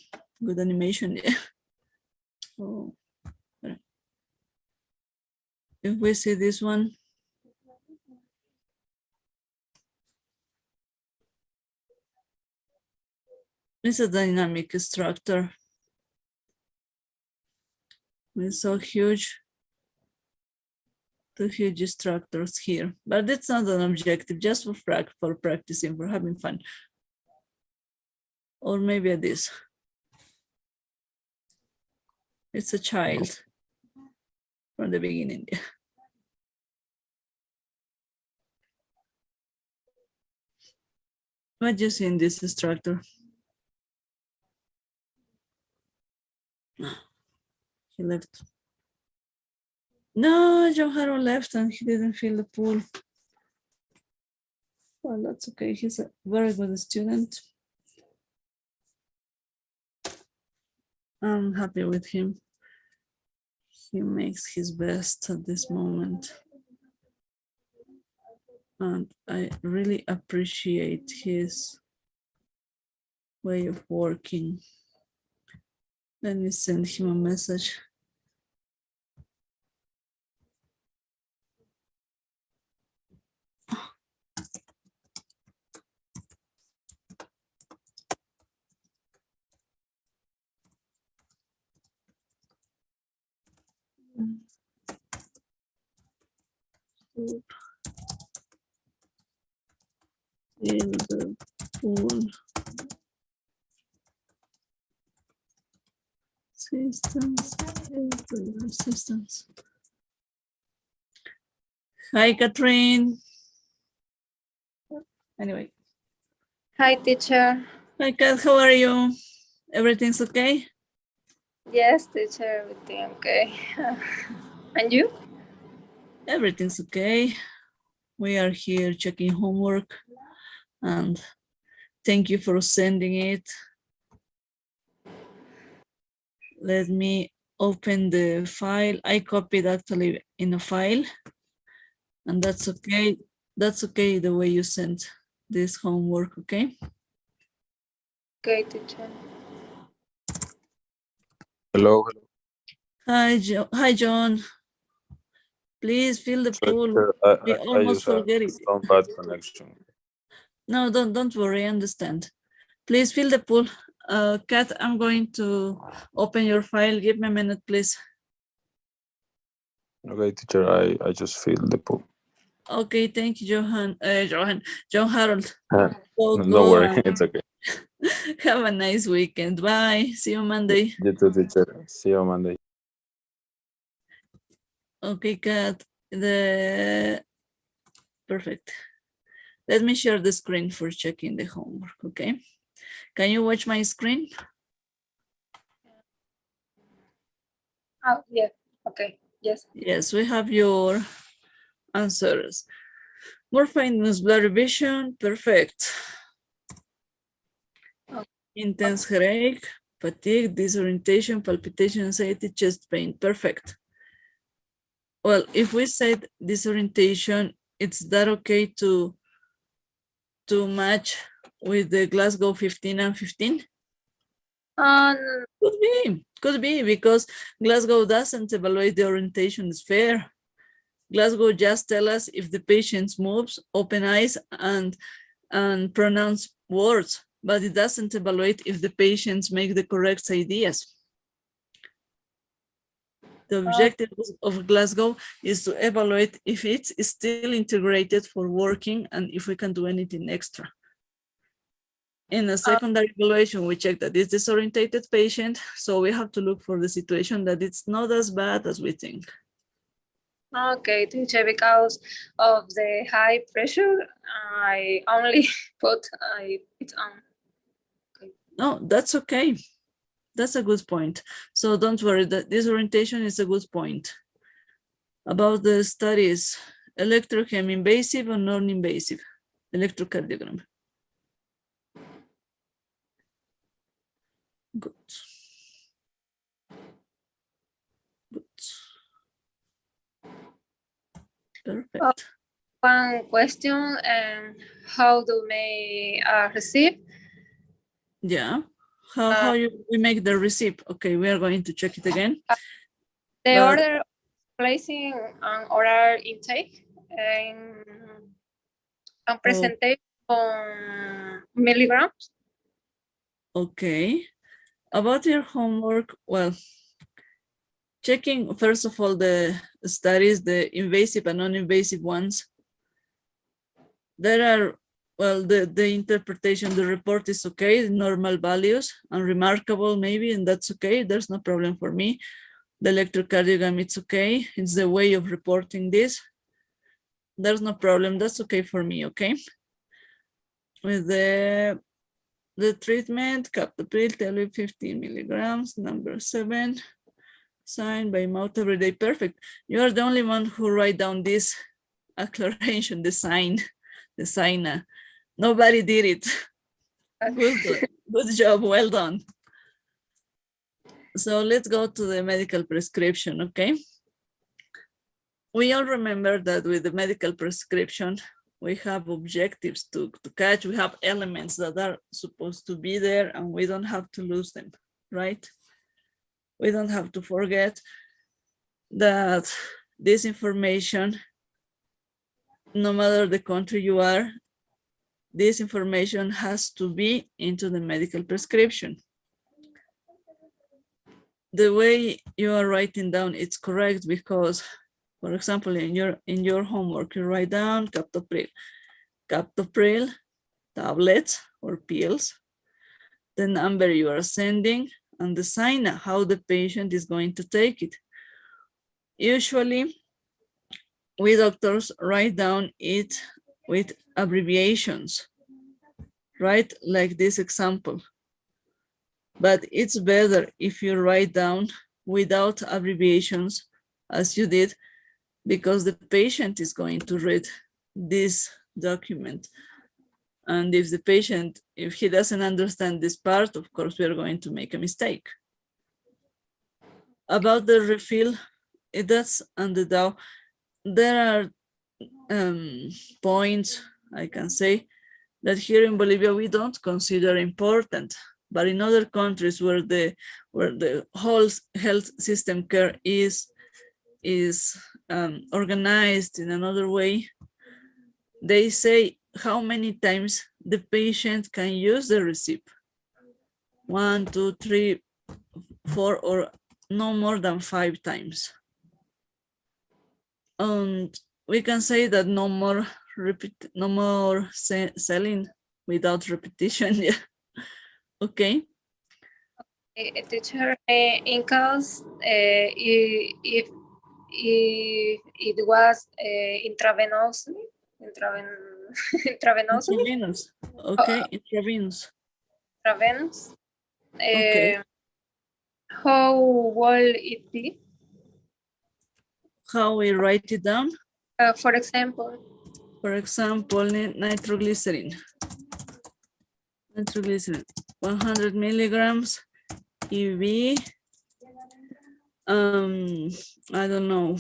S1: Good animation, yeah. Oh. If we see this one, it's a dynamic structure. It's so huge huge structures here, but it's not an objective, just for practicing, for having fun. Or maybe this. It's a child from the beginning. What do you see in this structure? He left. No, John Harold left and he didn't fill the pool. Well, that's okay. He's a very good student. I'm happy with him. He makes his best at this moment. And I really appreciate his way of working. Let me send him a message. In the pool systems. Hi, Catherine. Anyway.
S8: Hi, teacher.
S1: Hi, Kat, how are you? Everything's okay?
S8: Yes, teacher, everything okay. And you?
S1: Everything's okay. We are here checking homework and thank you for sending it. Let me open the file. I copied actually in a file and that's okay. That's okay the way you sent this homework, okay?
S8: Okay, teacher.
S7: Hello.
S1: Hi, Hi, John. Please fill the pool. We
S7: I
S1: almost
S7: use a
S1: forget it.
S7: some bad connection.
S1: No, don't worry, I understand. Please fill the pool. Kat, I'm going to open your file. Give me a minute, please.
S7: Okay, teacher, I just feel the pool.
S1: Okay, thank you, John Harold.
S7: Don't worry, it's okay.
S1: Have a nice weekend. Bye. See you Monday.
S7: You too, teacher. See you Monday.
S1: Okay, Kat. Perfect. Let me share the screen for checking the homework, okay? Can you watch my screen?
S8: Oh, yeah. Okay. Yes.
S1: Yes, we have your answers. More faintness, blurry vision, perfect. Intense headache, fatigue, disorientation, palpitation, anxiety, chest pain, perfect. Well, if we said disorientation, it's that okay to match with the Glasgow 15 and 15? Could be, because Glasgow doesn't evaluate the orientation sphere. Glasgow just tell us if the patient moves, open eyes, and pronounce words, but it doesn't evaluate if the patients make the correct ideas. The objective of Glasgow is to evaluate if it's still integrated for working and if we can do anything extra. In a secondary evaluation, we check that it's disorientated patient, so we have to look for the situation that it's not as bad as we think.
S8: Okay, teacher, because of the high pressure, I only put it on. Okay.
S1: No, that's okay. That's a good point. So don't worry, that disorientation is a good point. About the studies, electrochem, invasive or non-invasive electrocardiogram. Good. Good. Perfect.
S8: One question, how do we receive?
S1: Yeah. How we make the receipt? Okay, we are going to check it again.
S8: The order placing an oral intake and presentation on milligrams.
S1: Okay. About your homework, well, checking, first of all, the studies, the invasive and non-invasive ones. There are, well, the interpretation, the report is okay, normal values, unremarkable maybe, and that's okay. There's no problem for me. The electrocardiogram, it's okay. It's the way of reporting this. There's no problem. That's okay for me, okay? With the treatment, captopril, tell 15 milligrams, number 7, signed by mouth every day. Perfect. You are the only one who write down this acceleration, the sign, the sign. Nobody did it. Good job, well done. So let's go to the medical prescription, okay? We all remember that with the medical prescription, we have objectives to catch, we have elements that are supposed to be there and we don't have to lose them, right? We don't have to forget that this information, no matter the country you are, this information has to be into the medical prescription. The way you are writing down, it's correct because, for example, in your homework, you write down captopril, tablets or pills, the number you are sending, and the sign how the patient is going to take it. Usually, we doctors write down it with abbreviations, right? Like this example. But it's better if you write down without abbreviations as you did, because the patient is going to read this document. And if the patient, if he doesn't understand this part, of course, we are going to make a mistake. About the refill, that's on the DAO. There are points I can say that here in Bolivia, we don't consider important, but in other countries where the whole health system care is organized in another way, they say how many times the patient can use the receipt. 1, 2, 3, 4, or no more than 5 times. And we can say that no more selling without repetition. Yeah. Okay.
S8: Teacher, in case if it was intravenously.
S1: Intravenous. Okay, intravenous.
S8: Intravenous.
S1: Okay.
S8: How will it be?
S1: How we write it down?
S8: For example,
S1: nitroglycerin. Nitroglycerin, 100 milligrams EV. I don't know,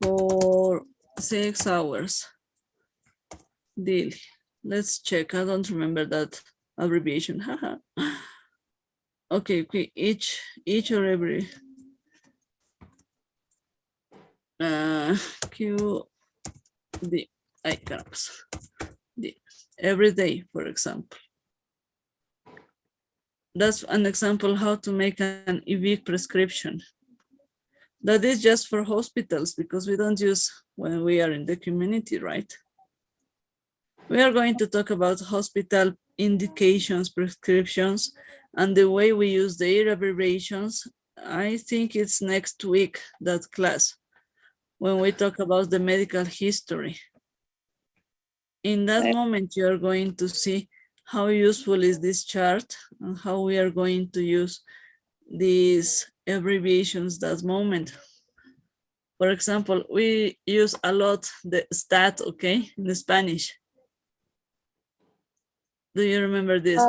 S1: for 6 hours. Deal. Let's check. I don't remember that abbreviation. Okay, each or every Q D D every day, for example. That's an example how to make an EV prescription. That is just for hospitals because we don't use when we are in the community, right? We are going to talk about hospital indications, prescriptions, and the way we use their abbreviations. I think it's next week, that class, when we talk about the medical history. In that moment, you are going to see how useful is this chart and how we are going to use these abbreviations that moment. For example, we use a lot the stat, okay, in the Spanish. Do you remember this?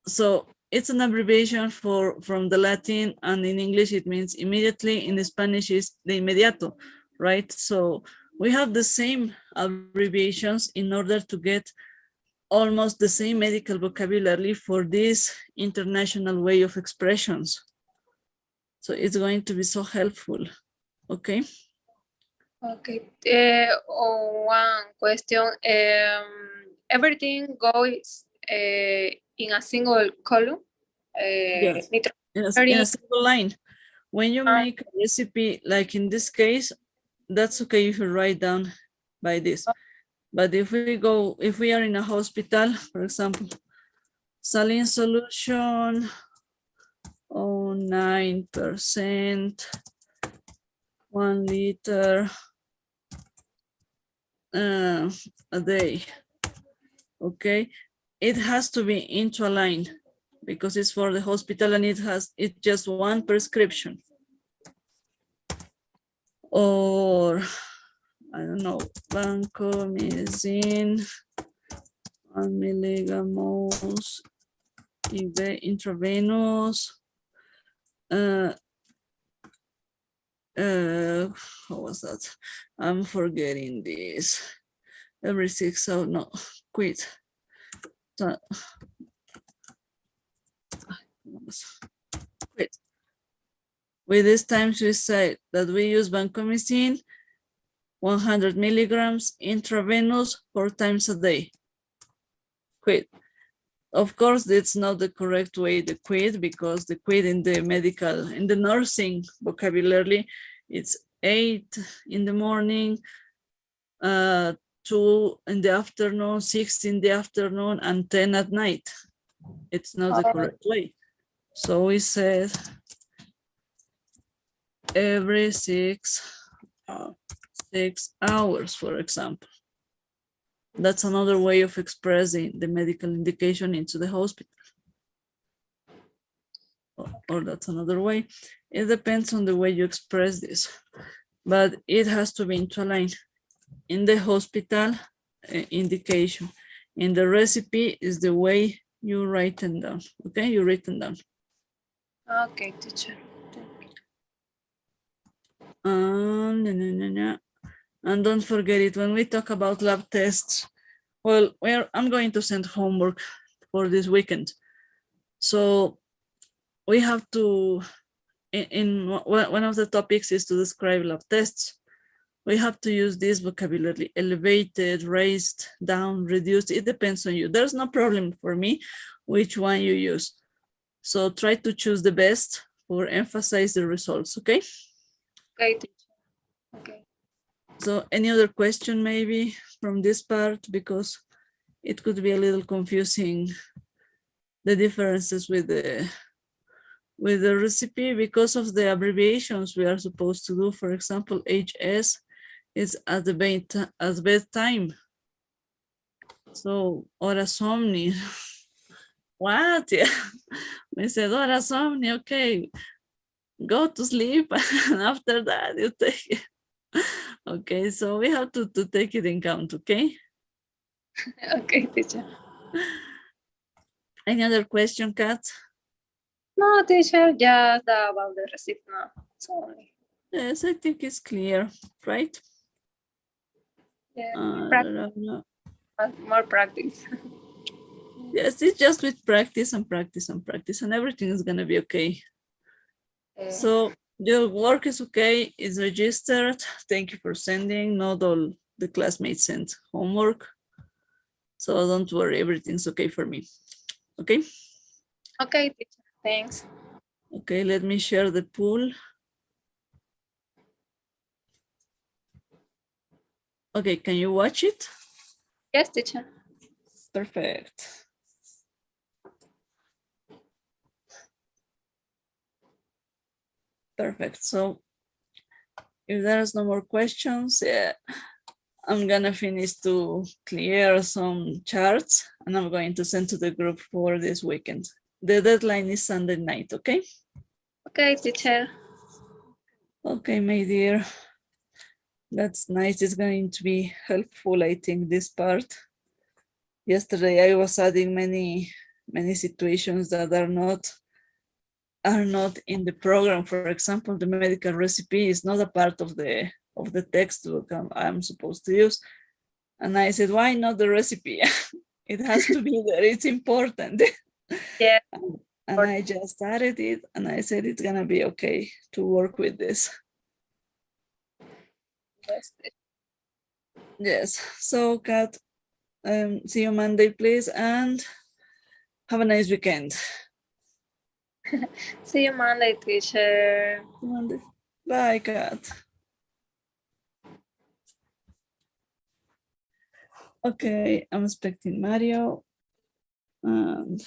S1: So it's an abbreviation from the Latin, and in English it means immediately. In Spanish is de inmediato, right? So we have the same abbreviations in order to get almost the same medical vocabulary for this international way of expressions. So it's going to be so helpful, okay?
S8: Okay, one question. Everything goes in a single column.
S1: Yes. In a single line. when you make a recipe, like in this case, that's okay if you write down by this. But if we are in a hospital, for example, saline solution, 9%, 1 liter a day. Okay, it has to be into a line because it's for the hospital and it's just one prescription. Or I don't know, vancomycin, 1 milligrams intravenous. How was that? I'm forgetting this. Every 6 hours, no, quit. Quit. With these times we say that we use vancomycin 100 milligrams intravenous 4 times a day. Quit. Of course, that's not the correct way to quit, because the quit in the medical, in the nursing vocabulary, it's 8 in the morning, 2 in the afternoon, 6 in the afternoon, and 10 at night. It's not the correct way. So we said every 6 hours, for example. That's another way of expressing the medical indication into the hospital. Or that's another way. It depends on the way you express this, but it has to be into a line. In the hospital indication, in the recipe is the way you write them down. Okay, you write them down.
S8: Okay, teacher.
S1: And don't forget it when we talk about lab tests. Well, I'm going to send homework for this weekend. So we have to, one of the topics is to describe lab tests. We have to use this vocabulary: elevated, raised, down, reduced. It depends on you. There's no problem for me which one you use. So try to choose the best or emphasize the results, okay?
S8: Okay, teacher. Okay.
S1: So any other question maybe from this part, because it could be a little confusing, the differences with the recipe because of the abbreviations we are supposed to do. For example, HS is at bedtime. So hora somni. What? Yeah. We said hora somni, okay. Go to sleep, and after that you take it. Okay, so we have to take it in count, okay?
S8: Okay, teacher.
S1: Any other question, Kat?
S8: No, teacher, just about the receipt now. Sorry.
S1: Yes, I think it's clear, right?
S8: Yeah, more practice.
S1: Yes, it's just with practice and practice and practice, and everything is gonna be okay. So your work is okay, it's registered. Thank you for sending. Not all the classmates sent homework. So don't worry, everything's okay for me. Okay?
S8: Okay, teacher, thanks.
S1: Okay, let me share the pool. Okay, can you watch it?
S8: Yes, teacher.
S1: Perfect. Perfect. So if there's no more questions, I'm gonna finish to clear some charts and I'm going to send to the group for this weekend. The deadline is Sunday night, okay?
S8: Okay, teacher.
S1: Okay, my dear. That's nice. It's going to be helpful, I think, this part. Yesterday I was adding many situations that are not in the program. For example, the medical recipe is not a part of the textbook I'm supposed to use. And I said, why not the recipe? It has to be there, it's important.
S8: Yeah.
S1: And I just added it and I said, it's gonna be okay to work with this.
S8: Yes.
S1: Yes, so Kat, see you Monday, please, and have a nice weekend.
S8: See you Monday, teacher.
S1: Monday. Bye, Kat. Okay, I'm expecting Mario. And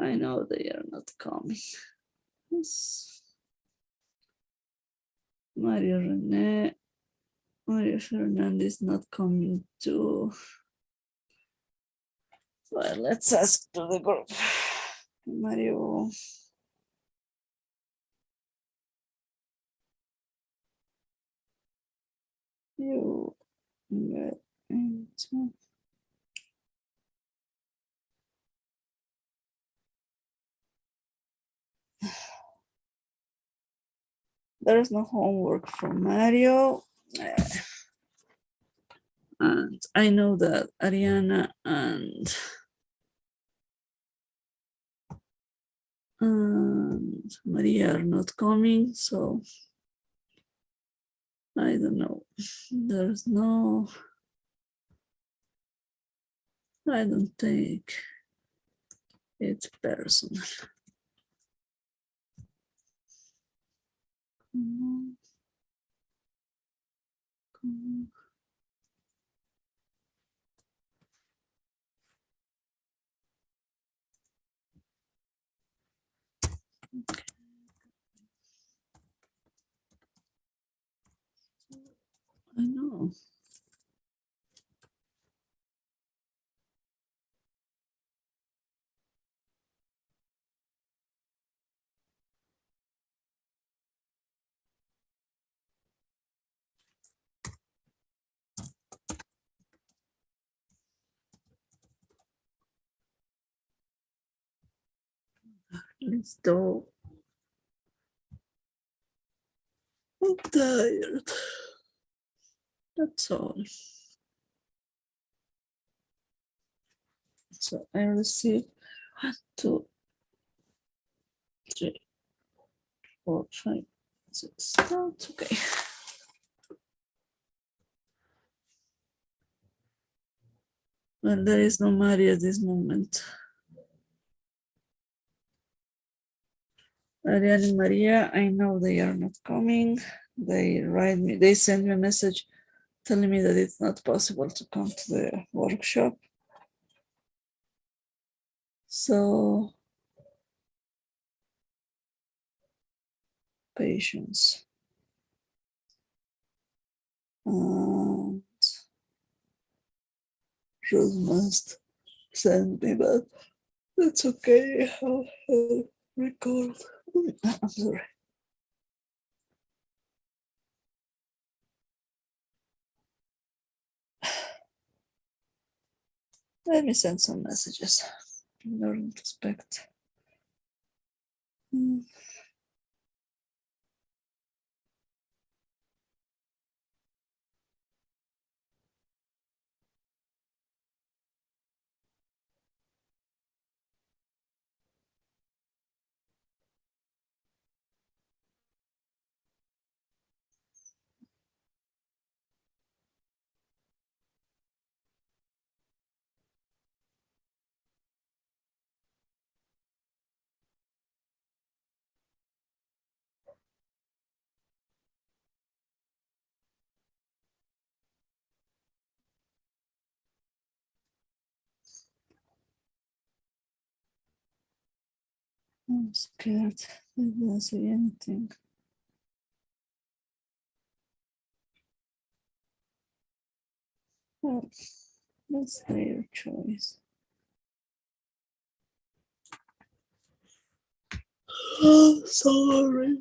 S1: I know they are not coming. Yes. Mario Rene. Mario Fernandez not coming too. Well, let's ask to the group. Mario. You get into. There's no homework from Mario. And I know that Ariana and Maria are not coming, so I don't know. There's no, I don't think it's personal. Come on. I know. Let's go. I'm tired. That's all. So I received 1, 2, 3, 4, 5, 6. That's okay. Well, there is no Maria at this moment. Ariane and Maria, I know they are not coming. They write me, they send me a message telling me that it's not possible to come to the workshop. So, patience. And Rose must send me, but that's okay. I'll record. I'm sorry. Let me send some messages. Learn to expect. I'm scared. I didn't see anything. Well, that's their choice. Oh, sorry.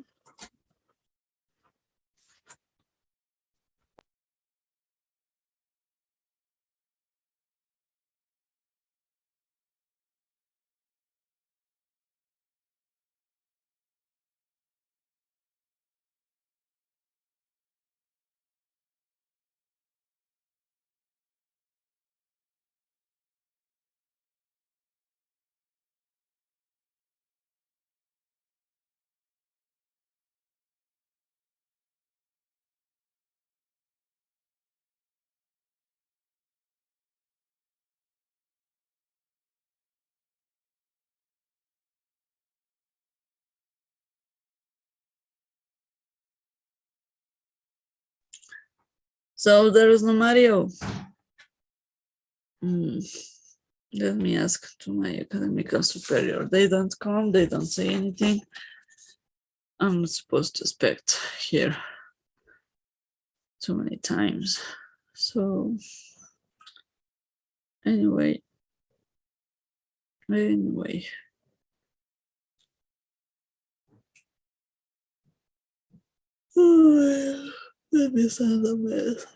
S1: So there is no Mario. Let me ask to my academical superior. They don't come, they don't say anything. I'm not supposed to expect here too many times. So anyway. Oh, let me send a mess.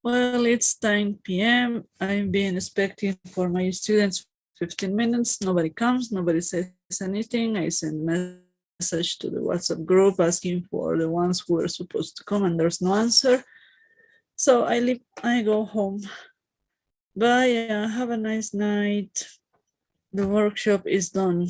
S1: Well, it's 10 p.m. I've been expecting for my students 15 minutes. Nobody comes, nobody says anything. I send message to the WhatsApp group asking for the ones who are supposed to come, and there's no answer. So I leave, I go home. Bye, have a nice night. The workshop is done.